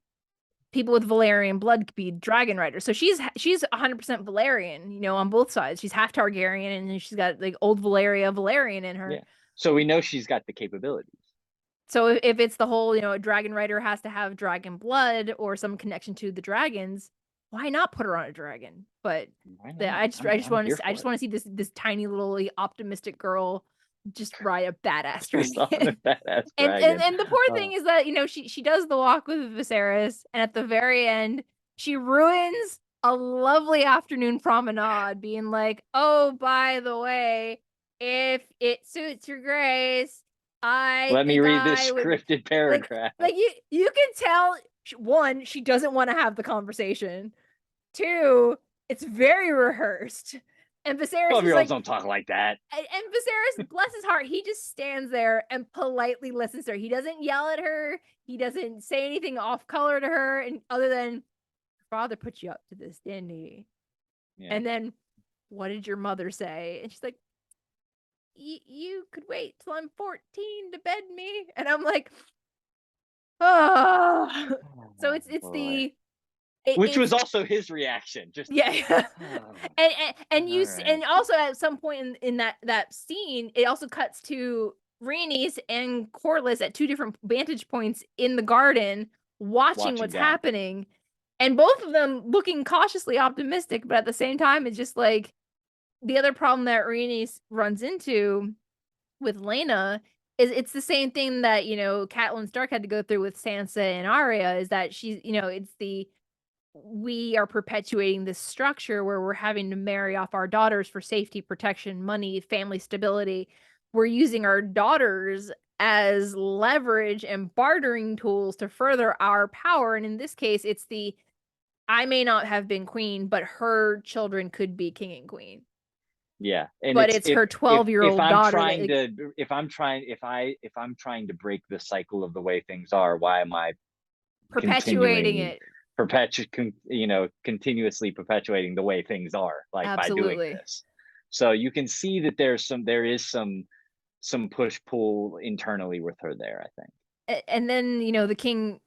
People with Valerian blood could be dragon riders. So she's 100% Valerian, on both sides. She's half Targaryen and she's got like old Valeria Valerian in her. Yeah. So we know she's got the capabilities. So if it's the whole, a dragon rider has to have dragon blood or some connection to the dragons, why not put her on a dragon? But Why not? I just I'm want here to I for just it. want to see this tiny little like, optimistic girl just ride a badass Just on a dragon. badass And dragon. the poor thing Oh. is that she does the walk with Viserys, and at the very end, she ruins a lovely afternoon promenade, being like, "Oh, by the way, if it suits your grace, I Let me think read I this would scripted like paragraph. you can tell one, she doesn't want to have the conversation. Two, it's very rehearsed, and Viserys 12 is year olds like, don't talk like that. and Viserys, bless his heart, he just stands there and politely listens to her. He doesn't yell at her. He doesn't say anything off color to her, and other than your father put you up to this, didn't he? Yeah. And then, what did your mother say? And she's like, you could wait till I'm 14 to bed me. And I'm like, oh. So Oh, it's boy. the Which it's was also his reaction. Just, yeah. oh, And all right. and also at some point in that scene, it also cuts to Rhaenys and Corlys at two different vantage points in the garden, watching Watching what's down. happening, and both of them looking cautiously optimistic, but at the same time, it's just like the other problem that Rhaenys runs into with Lena is it's the same thing that Catelyn Stark had to go through with Sansa and Arya, is that she's it's the we are perpetuating this structure where we're having to marry off our daughters for safety, protection, money, family stability. We're using our daughters as leverage and bartering tools to further our power. And in this case, it's the I may not have been queen, but her children could be king and queen. Yeah. And But it's it's her if 12-year-old I'm daughter that trying like to if I'm trying to break the cycle of the way things are, why am I perpetuating continuing it. continuously perpetuating the way things are, like, by doing Absolutely. this? So you can see that there is some push pull internally with her there, I think. And then the king,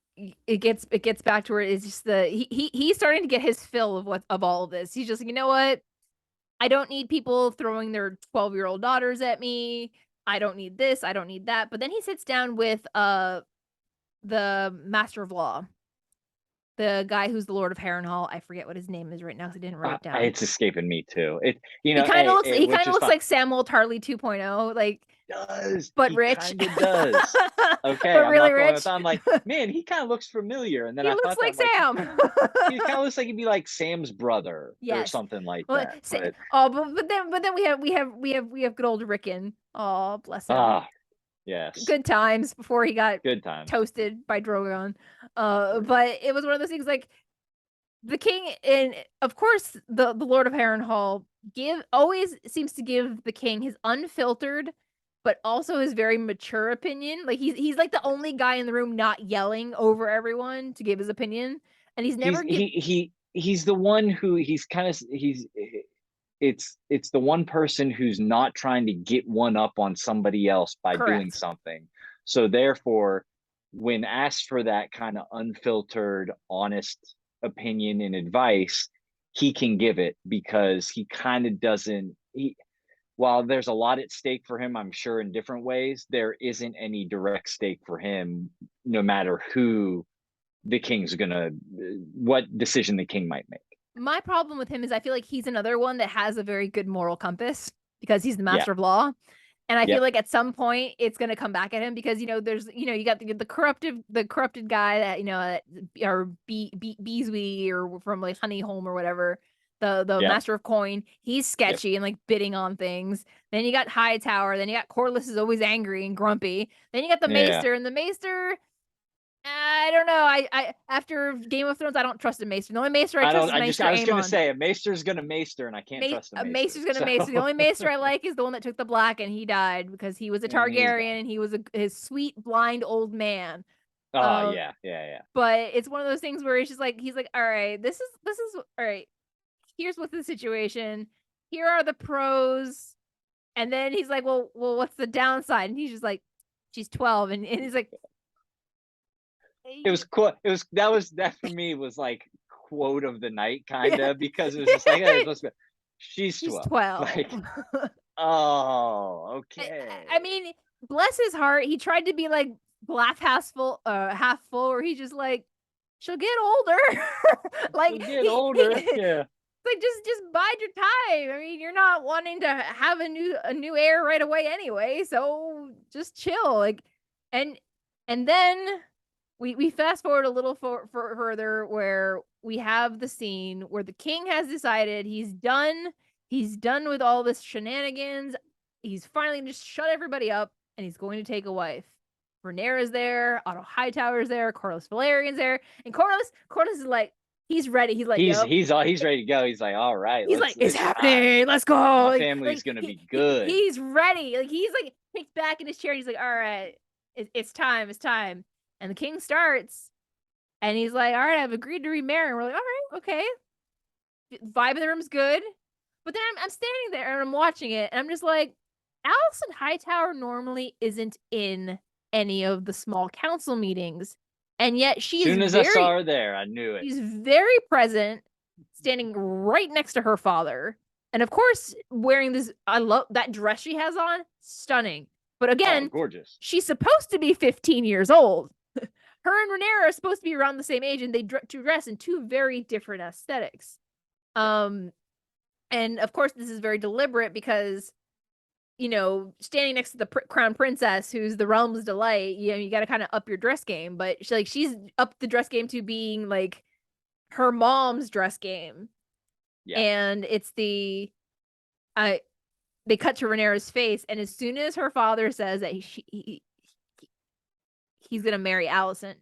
it gets back to where it's just he's starting to get his fill of all of this. He's just like, you know what? I don't need people throwing their 12-year-old daughters at me. I don't need this. I don't need that. But then he sits down with the Master of Law, the guy who's the Lord of Harrenhal. I forget what his name is right now because I didn't write it down. It's escaping me too. It He kind of looks which is like Samuel Tarly 2.0, like but he rich. kind of does. Okay, but I'm really not going rich. with that. I'm like, man, he kind of looks familiar, and then He I looks thought like that like Sam. he kind of looks like he'd be like Sam's brother or Yes. something like Well, that. But but then we have good old Rickon. Oh, bless him. yes, Good times before he got good times. toasted by Drogon. But it was one of those things like the king, and of course the Lord of Harrenhal always seems to give the king his unfiltered but also his very mature opinion. Like he's like the only guy in the room not yelling over everyone to give his opinion, and he's never He's the one who it's the one person who's not trying to get one up on somebody else by doing correct. something. So therefore, when asked for that kind of unfiltered, honest opinion and advice, he can give it because he kind of doesn't while there's a lot at stake for him, I'm sure in different ways, there isn't any direct stake for him, no matter who the king's gonna what decision the king might make. My problem with him is I feel like he's another one that has a very good moral compass because he's the Yeah. Master of Law. And I feel Yep. like at some point it's gonna come back at him because there's you got the corrupted guy that or Beeswee or from like Honeyholm or whatever, the Yep. Master of Coin. He's Yep. sketchy and like bidding on things. Then you got Hightower. Then you got Corlys is always angry and grumpy. Then you got the Yeah. Maester, and the Maester, I don't know. I after Game of Thrones, I don't trust a Maester. The only Maester I I trust don't. is Maester I was gonna Aemon. say a maester's gonna maester, and I can't trust a maester. Maester's gonna So Maester. The only Maester I like is the one that took the black and he died because he was a and he's gone. Targaryen and he was his sweet blind old man. Oh Um, yeah, yeah. but it's one of those things where he's like, all right, this is all right. Here's what's the situation. Here are the pros, and then he's like, well, what's the downside? And he's just like, she's 12, and he's like, It was cool. That for me was like quote of the night, kind yeah. of, because it was just like, hey, she's She's 12. 12. Like, oh, okay. I mean, bless his heart, he tried to be like glass half full, where he's just like, she'll get older. She'll get older. Yeah. Like just bide your time. I mean, you're not wanting to have a new heir right away anyway, so just chill. Like, and then we fast forward a little further where we have the scene where the king has decided he's done. He's done with all this shenanigans. He's finally just shut everybody up, and he's going to take a wife. Rhaenyra's there, Otto Hightower's there, Corlys Valerian's there, and Corlys is like, he's ready. He's like, yep. He's ready to go. He's like, all right. He's like, it's happening. Let's go. My family's gonna be good. He's ready. Like he's like kicked back in his chair. He's like, all right, it's time. It's time. And the king starts, and he's like, all right, I've agreed to remarry. And we're like, all right, okay. Vibe in the room's good. But then I'm standing there and I'm watching it, and I'm just like, Alicent Hightower normally isn't in any of the small council meetings, and yet she as soon as I saw her there, I knew it. She's very present, standing right next to her father, and of course wearing this. I love that dress she has on, stunning. But again, gorgeous. She's supposed to be 15 years old. Her and Rhaenyra are supposed to be around the same age, and they dress in two very different aesthetics. And of course, this is very deliberate because, standing next to the crown princess, who's the realm's delight, you got to kind of up your dress game. But she's up the dress game to being like her mom's dress game. Yeah. And it's they cut to Rhaenyra's face, and as soon as her father says that he's gonna marry Alicent,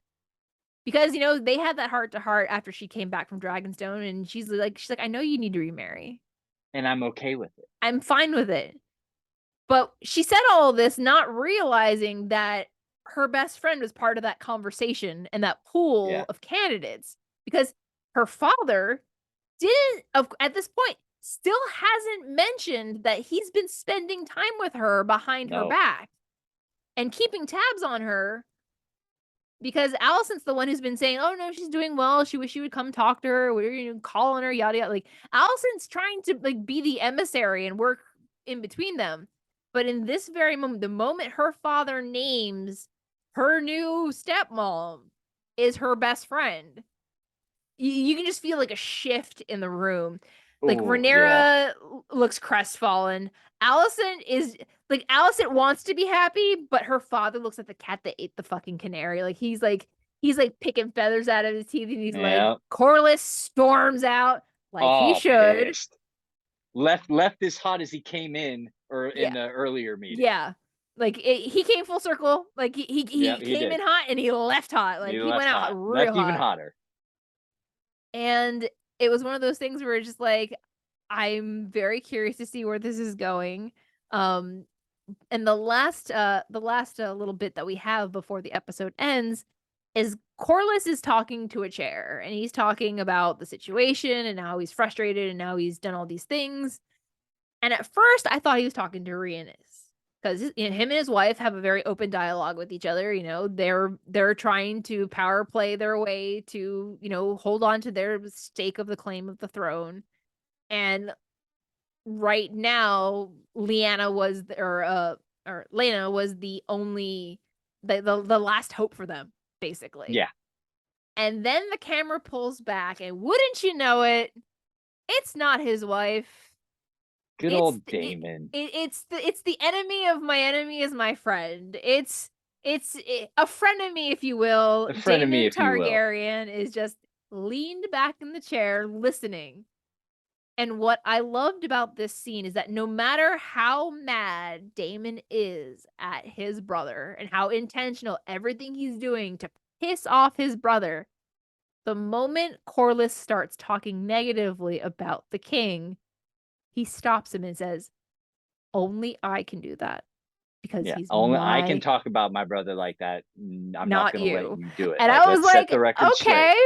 because they had that heart to heart after she came back from Dragonstone, and she's like, I know you need to remarry. And I'm okay with it. I'm fine with it. But she said all of this not realizing that her best friend was part of that conversation and that pool of candidates, because her father at this point, still hasn't mentioned that he's been spending time with her behind her No. back and keeping tabs on her, because Allison's the one who's been saying, "Oh no, she's doing well. She wish you would come talk to her. We're calling her, yada yada." Like Allison's trying to like be the emissary and work in between them. But in this very moment, the moment her father names her new stepmom is her best friend, you can just feel like a shift in the room. Like Oh yeah. Rhaenyra looks crestfallen. Allison is like, Allison wants to be happy, but her father looks like the cat that ate the fucking canary. Like he's like picking feathers out of his teeth, and he's like, Yeah. Corlys storms out like he Oh, should. pissed. Left as hot as he came in, or in Yeah, the earlier meeting. yeah. Like he came full circle. Like Yeah, he he came did. in hot and he left hot. He Like he went left out hot. real Left even hot. hotter. And it was one of those things where it's just like, I'm very curious to see where this is going. Um, and the last little bit that we have before the episode ends is Corlys is talking to a chair, and he's talking about the situation and how he's frustrated and how he's done all these things. And at first, I thought he was talking to Rhaenys, because him and his wife have a very open dialogue with each other. They're trying to power play their way to hold on to their stake of the claim of the throne. And right now, Lyanna was or Lena was the only the last hope for them, basically. Yeah. And then the camera pulls back, and wouldn't you know it, it's not his wife. Good It's old Daemon. it's the enemy of my enemy is my friend. A friend of me, if you will. A friend of me, Daemon if you will. Targaryen is just leaned back in the chair listening. And what I loved about this scene is that no matter how mad Daemon is at his brother and how intentional everything he's doing to piss off his brother, the moment Corlys starts talking negatively about the king, he stops him and says, only I can do that because Yeah. he's Only I can my, talk about my brother like that. I'm not not gonna let you. you do it. And Like, I was let's set like, the record straight. okay.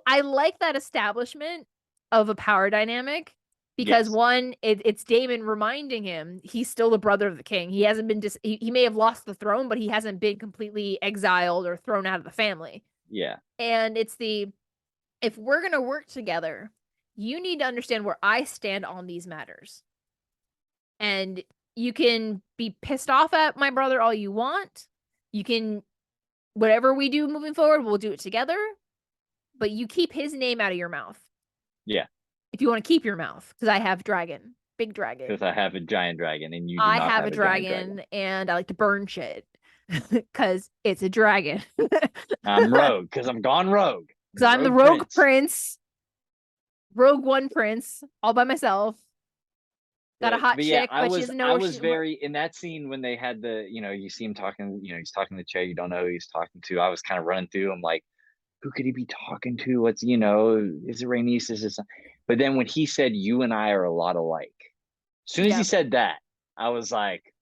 I like that establishment of a power dynamic, because Yes. one, it's Daemon reminding him he's still the brother of the king. He hasn't been he may have lost the throne, but he hasn't been completely exiled or thrown out of the family. Yeah. And it's if we're going to work together, you need to understand where I stand on these matters. And you can be pissed off at my brother all you want. You can, whatever we do moving forward, we'll do it together. But you keep his name out of your mouth. Yeah. If you want to keep your mouth, because I have dragon, big dragon. Because I have a giant dragon and you do I not have a have a giant dragon. dragon, and I like to burn shit because it's a dragon. I'm rogue because I'm gone rogue. Because I'm the rogue prince, rogue one prince, all by myself. Got a hot But yeah, chick, but she doesn't know I where was she. very in that scene when they had you see him talking, he's talking to the chair, you don't know who he's talking to. I was kind of running through. I'm like, who could he be talking to? What's is it Rhaenys? Is it? But then when he said, "You and I are a lot alike," as soon as he said that, I was like,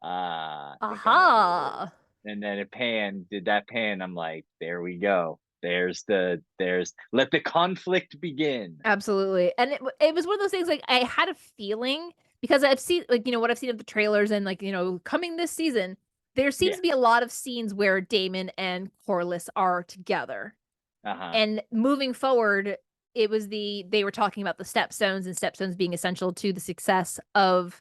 I think I know who it is. Aha. And then did that pan. I'm like, there we go. There's let the conflict begin. Absolutely. And it was one of those things, like, I had a feeling, because I've seen, like, what I've seen of the trailers, and, like, coming this season, there seems Yeah. to be a lot of scenes where Daemon and Corlys are together. Uh-huh. And moving forward, they were talking about the stepstones, and stepstones being essential to the success of,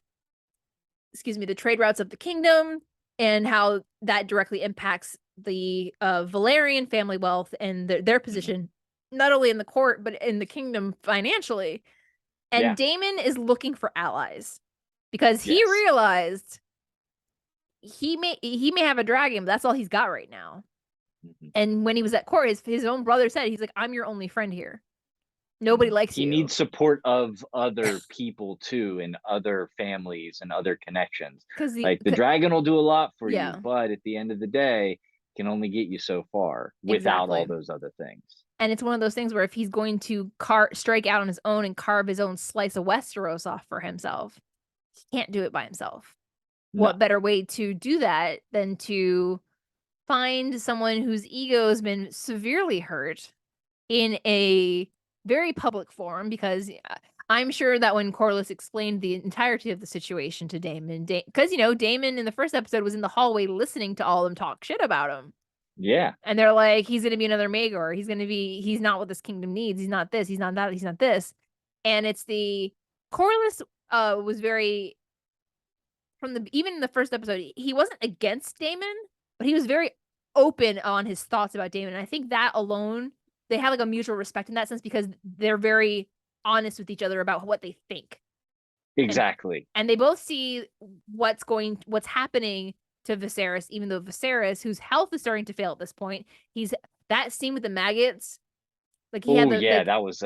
the trade routes of the kingdom, and how that directly impacts the Valerian family wealth and their position, not only in the court but in the kingdom financially. And Yeah. Daemon is looking for allies, because he Yes. realized he may have a dragon, but that's all he's got right now. And when he was at court, his own brother said, he's like, I'm your only friend here. Nobody likes He you. needs support of other people too, and other families and other connections. Because Like the dragon will do a lot for yeah, you, but at the end of the day, can only get you so far without all exactly. those other things. And it's one of those things where if he's going to strike out on his own and carve his own slice of Westeros off for himself, he can't do it by himself. No. What better way to do that than to find someone whose ego has been severely hurt in a very public forum? Because I'm sure that when Corlys explained the entirety of the situation to Daemon, because Daemon in the first episode was in the hallway listening to all of them talk shit about him. Yeah, And they're like, he's gonna be another Maegor. He's not what this kingdom needs. He's not this, he's not that, he's not this. And it's the Corlys was very even in the first episode, he wasn't against Daemon, but he was very open on his thoughts about Daemon. And I think that alone, they have like a mutual respect in that sense because they're very honest with each other about what they think. exactly. And they both see what's happening to Viserys, even though Viserys, whose health is starting to fail at this point, he's that scene with the maggots, like he had Oh the yeah, like that was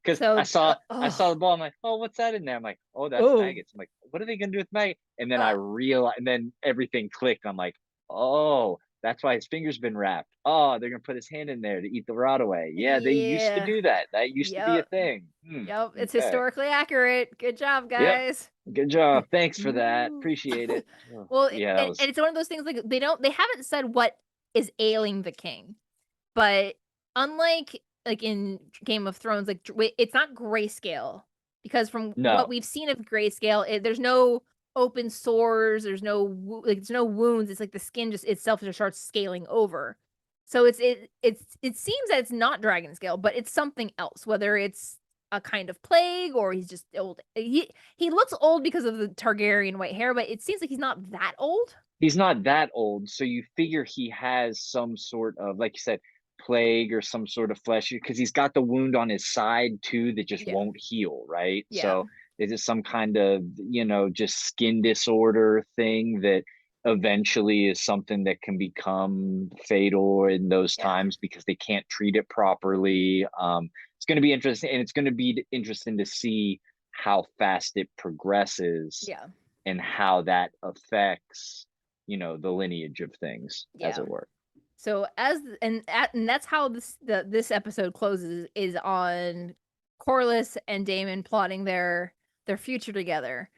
because I so saw I saw oh the ball. I'm like, oh, what's that in there? I'm like, oh, that's oh maggots. I'm like, what are they gonna do with maggots? And then I uh, realized, and then everything clicked. I'm like, oh, that's why his finger's been wrapped. Oh, they're gonna put his hand in there to eat the rot away. Yeah, they used to yeah, do that. That used to be a yep, thing. yep, it's Okay. historically accurate. Good job, Yep. guys. Good job. Thanks for that. Ooh. Appreciate it. Oh, Well, yeah, that and was. it's one of those things like they haven't said what is ailing the king. But unlike like in Game of Thrones, like it's not grayscale because from what No, we've seen of grayscale, there's no open sores, there's no wounds. It's like the skin just itself just starts scaling over. So it seems that it's not dragon scale, but it's something else. Whether it's a kind of plague or he's just old. He looks old because of the Targaryen white hair, but it seems like he's not that old. he's not that old, so you figure he has some sort of, like you said, plague or some sort of flesh because he's got the wound on his side too that just Yeah, won't heal, right? yeah, So is it some kind of, just skin disorder thing that eventually is something that can become fatal in those yeah, times because they can't treat it properly. It's going to be interesting, and it's going to be interesting to see how fast it progresses yeah. and how that affects the lineage of things, as Yeah. it were. So and that's how this episode closes is on Corlys and Damon plotting their future together.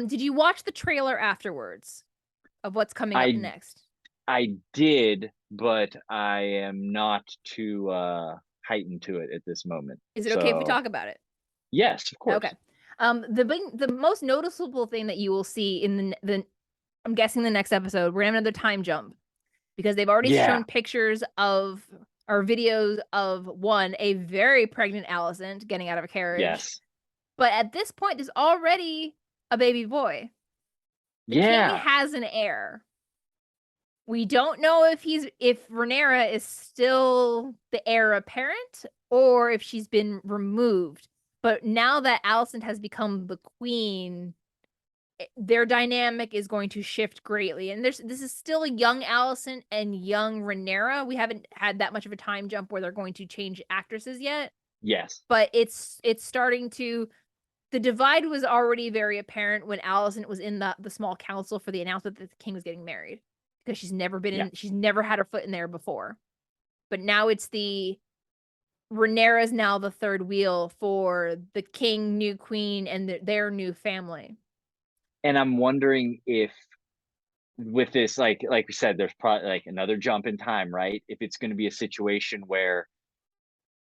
Did you watch the trailer afterwards of what's coming up i next? I did, but I am not too heightened to it at this moment. Is it okay if we So talk about it? yes, of Okay. course. The most noticeable thing that you will see in the I'm guessing the next episode, we're gonna have another time jump because they've already Yeah. shown pictures of or videos of a very pregnant Alicent getting out of a carriage. Yes. But at this point, there's already a baby boy. The king Yeah. has an heir. We don't know if Rhaenyra is still the heir apparent or if she's been removed. But now that Alicent has become the queen, their dynamic is going to shift greatly. And this is still a young Alicent and young Rhaenyra. We haven't had that much of a time jump where they're going to change actresses yet, Yes. but it's starting to the divide was already very apparent when Alicent was in the small council for the announcement that the king was getting married because Yeah. she's never had her foot in there before. But now it's the Rhaenyra is now the third wheel for the king, new queen, and their new family. And I'm wondering if with this, like we said, there's probably like another jump in time, right? If it's going to be a situation where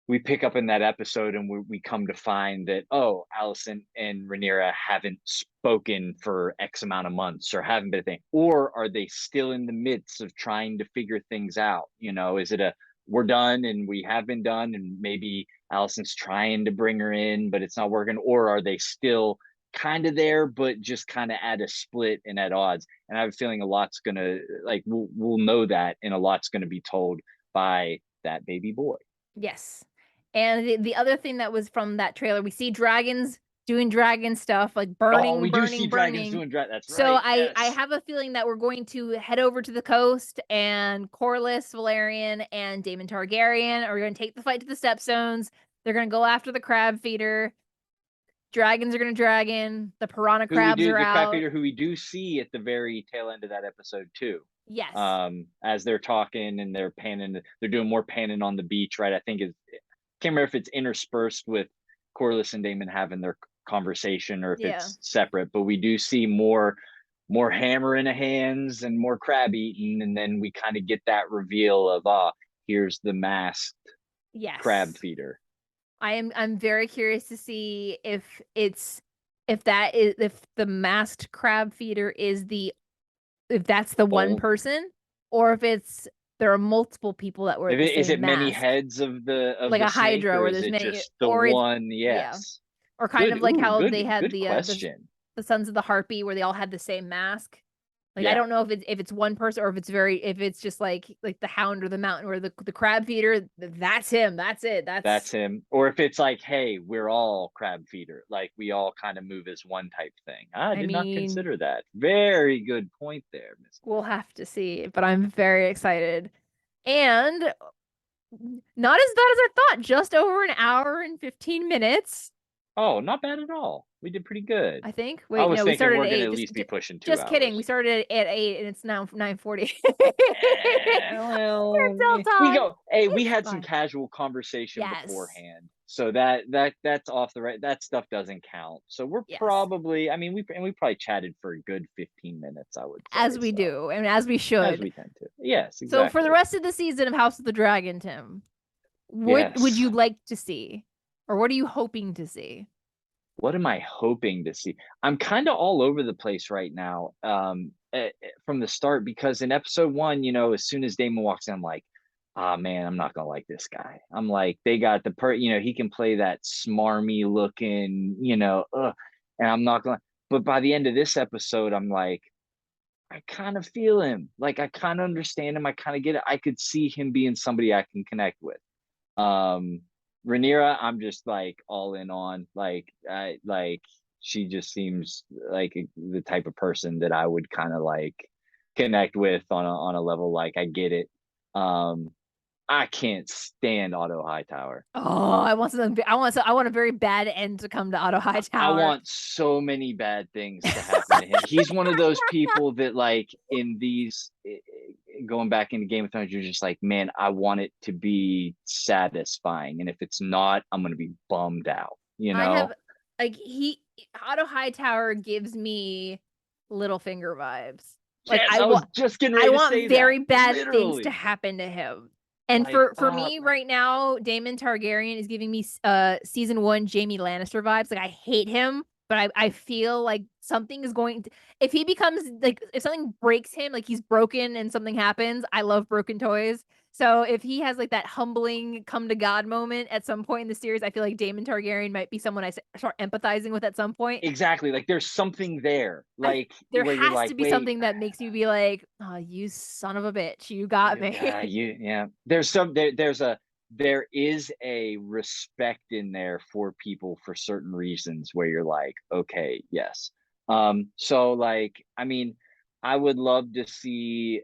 we pick up in that episode and we come to find that, oh, Allison and Rhaenyra haven't spoken for X amount of months or haven't been a thing, or are they still in the midst of trying to figure things out? Is it a we're done and we have been done and maybe Allison's trying to bring her in but it's not working, or are they still kind of there but just kind of at a split and at odds? And I have a feeling a lot's gonna like we'll know that, and a lot's gonna be told by that baby boy. Yes. And the other thing that was from that trailer, we see dragons doing dragon stuff, like Oh, burning, we do see burning, dragons burning. doing drag. That's So right. I Yes. have a feeling that we're going to head over to the coast and Corlys, Valerian, and Daemon Targaryen are going to take the fight to the Stepstones. They're going to go after the crab feeder. Dragons are going to dragon. The piranha Who we crabs do are the crab out. feeder, who we do see at the very tail end of that episode too. Yes. As they're talking and they're panning, they're doing more panning on the beach, right? I think it's can't remember if it's interspersed with Corliss and Damon having their conversation or if Yeah. it's separate, but we do see more hammer in the hands and more crab eating, and then we kind of get that reveal of here's the masked crab Yes. feeder. I'm very curious to see if the masked crab feeder is the if that's the one Oh, person, or if there are multiple people that wear if the is it same many mask, heads of like the a snake, hydra or where is there's it many, just the or it's one? yeah, Yes. or kind Good. of like Ooh, how they had good question. the Sons of the Harpy where they all had the same mask. Like I Yeah. don't know if it's one person or if it's just like the Hound or the Mountain or the crab feeder. That's him. That's it. That's That's him. Or if it's like, hey, we're all crab feeder, like we all kind of move as one type thing. I I did not mean, consider that. Very good point there, Miss. we'll have to see, but I'm very excited. And not as bad as I thought. Just over an hour and 15 minutes, Oh, not bad at all. We did pretty good. I think. I Wait, was no, we thinking started we're at gonna 8. at least be pushing two Just kidding. We hours. started at 8 and it's now 9:40. Well, We're still we time. go. Hey, we It's had some fine. casual conversation Yes. beforehand, so that's off the right. That stuff doesn't count. So we're Yes. probably. I mean, we probably chatted for a good 15 minutes. I would say As we so, do, and as we as should. we tend to. Yes, So for the exactly. rest of the season of House of the Dragon, Tim, what would Yes. you like to see? Or what are you hoping to see? What am I hoping to see? I'm kind of all over the place right now. From the start, because in episode one, as soon as Damon walks in, I'm like, ah, man, I'm not gonna like this guy. I'm like, they got he can play that smarmy looking, and I'm not gonna. But by the end of this episode, I'm like, I kind of feel him. Like, I kind of understand him. I kind of get it. I could see him being somebody I can connect with. um Rhaenyra, I'm just like all in on. Like she just seems like the type of person that I would kind of like connect with on a level. Like, I get it. um I can't stand Otto Hightower. Oh, I want a very bad end to come to Otto I Hightower. want so many bad things to happen to him. He's one of those people that, like, in these, going back into Game of Thrones, you're just like, man, I want it to be satisfying, and if it's not, I'm gonna be bummed out. You I have know? like he Otto Hightower gives me Littlefinger vibes. Like Yes, I was just getting I ready to want say that. very bad things to Literally, happen to him. And like, for me right now, Daemon Targaryen is giving me season 1 Jaime Lannister vibes. Like I hate him, but I feel like something is going to if he becomes like if something breaks him, like he's broken and something happens. I love broken toys. So if he has like that humbling come to God moment at some point in the series, I feel like Daemon Targaryen might be someone start empathizing with at some point. exactly. Like, there's something there, like There where you're has like, to be wait. something that makes you be like, "Oh, you son of a bitch, you got me." Yeah. There is a respect in there for people for certain reasons where you're like, okay, yes. So, like, I mean, I would love to see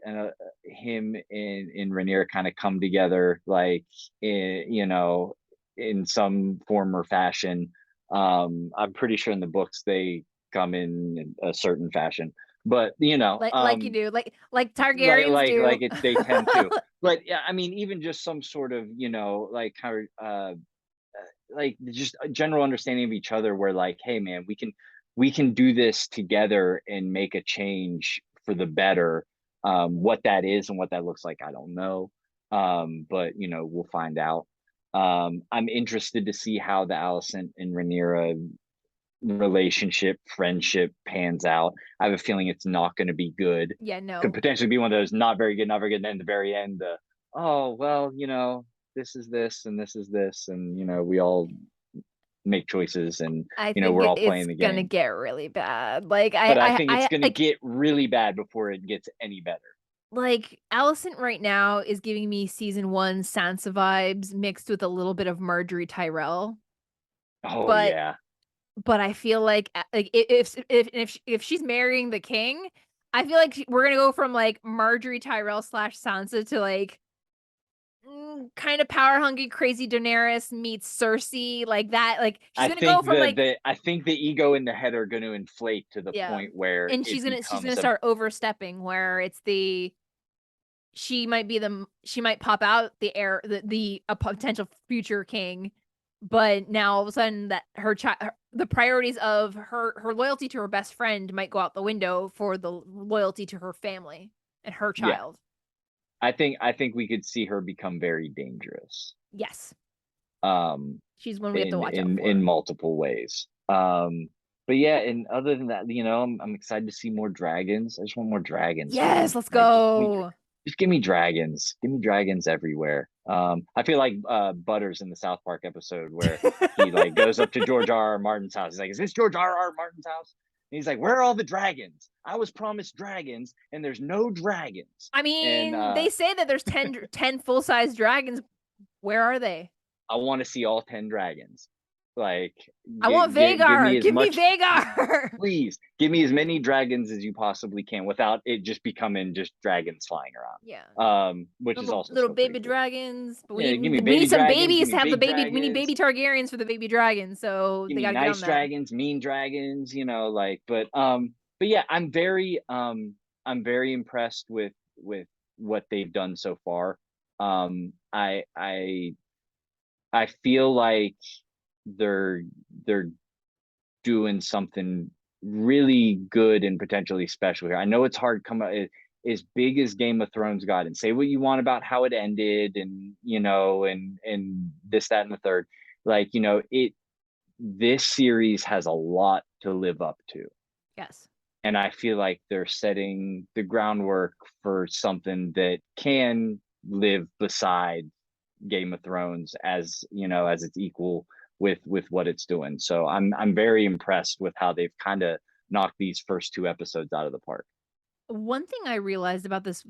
him in Rhaenyra kind of come together, like, in some form or fashion. I'm pretty sure in the books they come in a certain fashion, but Like you do, like like Targaryens like do. like it they tend to. But yeah, I mean, even just some sort of, like, how like just a general understanding of each other, where like, hey man, we can do this together and make a change for the better. What that is and what that looks like, I don't know. But we'll find out. I'm interested to see how the Alicent and Rhaenyra relationship, friendship pans out. I have a feeling it's not going to be good. Yeah, Could no. potentially be one of those not very good, not very good. And then at the very end, oh, well, this is this and this is this. And, we all make choices, and, I think we're all it's playing the gonna game. get really bad. Like But I think it's going to like get really bad before it gets any better. like Alicent right now is giving me season 1 Sansa vibes mixed with a little bit of Marjorie Tyrell. Oh, But yeah. I feel like if she's marrying the king, I feel like we're gonna go from like Marjorie Tyrell slash Sansa to like kind of power hungry, crazy Daenerys meets Cersei, like that. Like she's I gonna go think from like the ego in the head are going to inflate to the yeah, point where and it she's gonna becomes a. start overstepping where it's she might pop out the heir the a potential future king, but now all of a sudden that her child the priorities of her loyalty to her best friend might go out the window for the loyalty to her family and her Yeah. child. I think we could see her become very dangerous. Yes. She's one we have to in watch out in for. multiple ways. But yeah, and other than that, I'm excited to see more dragons. I just want more dragons, Yes, man. let's Like go. just give me dragons. Give me dragons everywhere. I feel like Butters in the South Park episode where he like goes up to George R. R. Martin's house. He's like, "Is this George R. R. Martin's house?" And he's like, "Where are all the dragons? I was promised dragons, and there's no dragons." I And mean, they say that there's 10 full-size dragons. Where are they? I want to see all 10 dragons. Like, I want give me Vagar. as Give me much, Vagar. please give me as many dragons as you possibly can without it just becoming just dragons flying around. Yeah. Which is also Little still pretty baby cool. dragons, but Yeah, give me we need baby some dragons, give babies to me have the big baby. We need dragons, baby Targaryens for the baby dragons, so give they me got to get nice on that. dragons, mean dragons, like, but yeah, I'm very impressed with what they've done so far. Um, I I I feel like they're they're doing something really good and potentially special here. I know it's hard to come out as big as Game of Thrones got, and say what you want about how it ended, and and this, that, and the third. Like, this series has a lot to live up to. Yes. And I feel like they're setting the groundwork for something that can live beside Game of Thrones, as its equal with what it's doing. So I'm very impressed with how they've kind of knocked these first two episodes out of the park. One thing I realized about this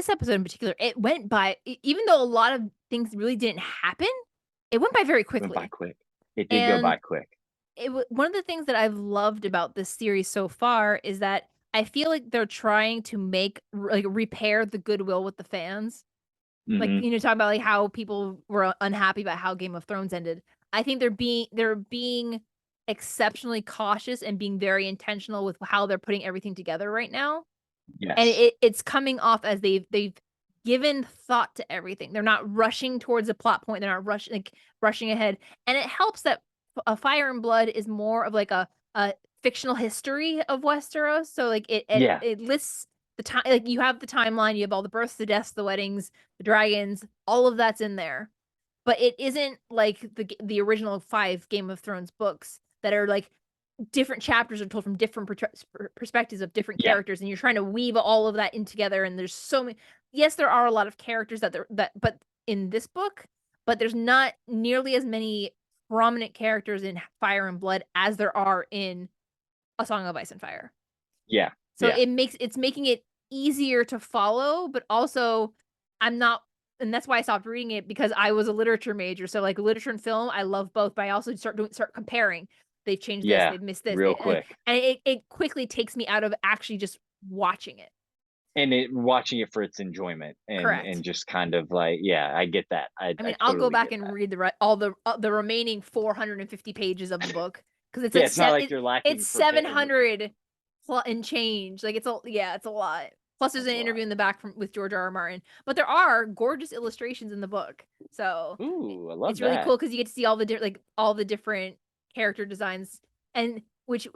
episode in particular, it went by, even though a lot of things really didn't happen, it went by very Went by quickly. quick. It did go And by quick. one of the things that I've loved about this series so far is that I feel like they're trying to like repair the goodwill with the fans. Like, Hmm. talking about like how people were unhappy about how Game of Thrones ended. I think they're being exceptionally cautious and being very intentional with how they're putting everything together right now. And Yes. it's coming off as they've given thought to everything. They're not rushing towards a plot point. They're not rushing ahead. And it helps that a Fire and Blood is more of like a fictional history of Westeros. So like Yeah. it lists the time, like you have the timeline, you have all the births, the deaths, the weddings, the dragons, all of that's in there. But it isn't like the original 5 Game of Thrones books that are like different chapters are told from different perspectives of different Yeah. characters, and you're trying to weave all of that in together. And there's so many. Yes, there are a lot of characters but in this book, but there's not nearly as many prominent characters in Fire and Blood as there are in A Song of Ice and Fire. Yeah. So Yeah. it's making it easier to follow, but also I'm not, and that's why I stopped reading it, because I was a literature major. So like literature and film, I love both, but I also start comparing. They've changed this, Yeah. they've missed this, Real quick. and it quickly takes me out of actually just watching it. And watching it for its enjoyment, and Correct. just kind of like, yeah, I get that. I I mean, I'll go totally back get and that. read the remaining 450 pages of the book, because it's Yeah, like it's not like you're it's lacking for 700 and change. Like it's a lot. Plus, there's That's an a lot. interview in the back with George R. R. Martin, but there are gorgeous illustrations in the book, so Ooh, I love it's really that. cool because you get to see all the different character designs, and which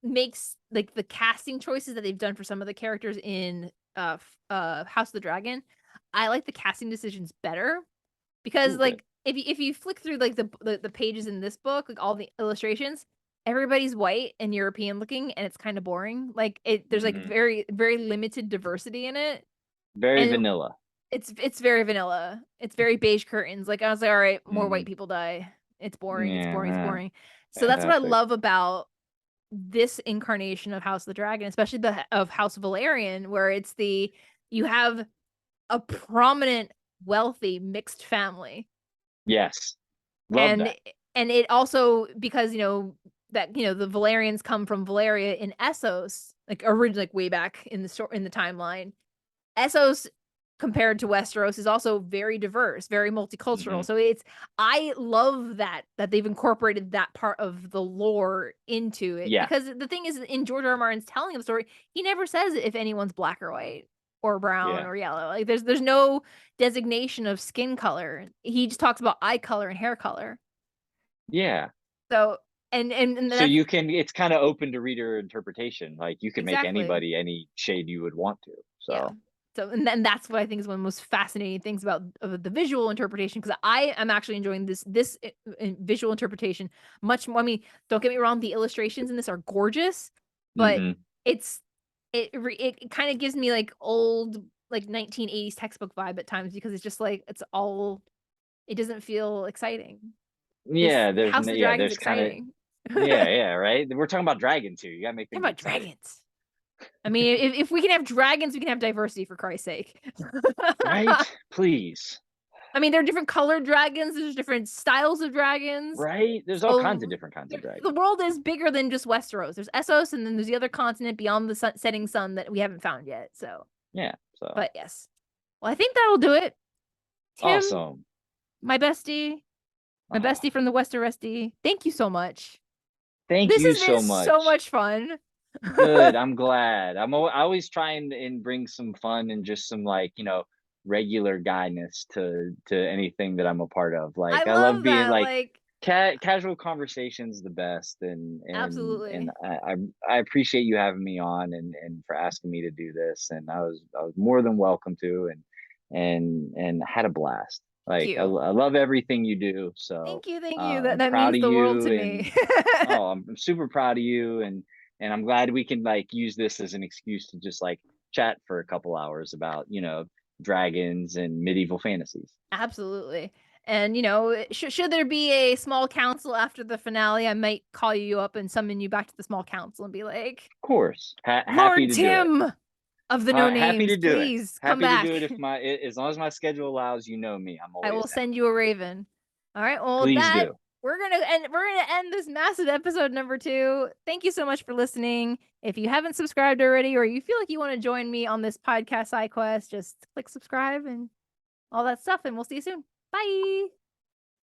makes like the casting choices that they've done for some of the characters in House of the Dragon. I like the casting decisions better, because Ooh, good. like if you flick through like the pages in this book, like all the illustrations, everybody's white and European looking, and it's kind of boring. Like there's like Hmm. very very limited diversity in it, Very and vanilla. it's very vanilla. It's very beige curtains. Like I was like, all right, more white Mm, people die. It's boring. It's boring. It's yeah, boring. So that's what I fantastic. love about this incarnation of House of the Dragon, especially the of House of Valerian, where you have a prominent, wealthy, mixed family. Yes, love and that. and it also, because that the Valerians come from Valeria in Essos, like originally, like way back in the timeline. Essos, compared to Westeros, is also very diverse, very multicultural. Hmm. So I love that they've incorporated that part of the lore into it, Yeah, because the thing is, in George R. R. Martin's telling of the story, he never says if anyone's black or white or brown yeah, or yellow. Like there's no designation of skin color. He just talks about eye color and hair color. yeah. So and So that's it's kind of open to reader interpretation. Like, you could make exactly, anybody any shade you would want to. yeah. So So, and then that's what I think is one of the most fascinating things about the visual interpretation, because I am actually enjoying this visual interpretation much more. I mean, don't get me wrong, the illustrations in this are gorgeous, but Mhm. it's it kind of gives me like old like 1980s textbook vibe at times, because it's just like it doesn't feel exciting. This Yeah, House of the yeah, Dragon's there's kinda exciting. yeah, yeah, right? We're talking about dragons here, you gotta make How things about exciting. dragons? I mean, if we can have dragons, we can have diversity, for Christ's sake. Right? Please. I mean, there are different colored dragons, there's different styles of dragons. Right? There's all kinds of So, different kinds of the dragons. world is bigger than just Westeros. There's Essos, and then there's the other continent beyond the setting sun that we haven't found yet, so Yeah, so but yes. Well, I think that'll do it. Tim, awesome. my bestie, my Oh, bestie from the Westeros, thank you so much. thank This you has been so so much. much fun. Good, I'm glad. I always try and bring some fun and just some, like, regular guyness to anything that I'm a part of. I Like, I love love being, that, like, like casual conversations the best, and absolutely. I appreciate you having me on and for asking me to do this, and I was more than welcome to, and had a blast. Thank Like, you. I love everything you do, so, Thank you, that proud means of the world you, to and me. oh, I'm super proud of you, and I'm glad we can, like, use this as an excuse to just, like, chat for a couple hours about, dragons and medieval fantasies. Absolutely. And, should there be a small council after the finale, I might call you up and summon you back to the small council and be like, Of course, happy "Lord to do it. Tim of the No Happy to Names, do it. please come Happy to do back." it if as long as my schedule allows, me, I'm I always will down. send you a raven. All right. Well, Please that do. we're gonna end this massive episode number 2. Thank you so much for listening. If you haven't subscribed already, or you feel like you want to join me on this podcast side quest, just click subscribe and all that stuff, and we'll see you soon. Bye.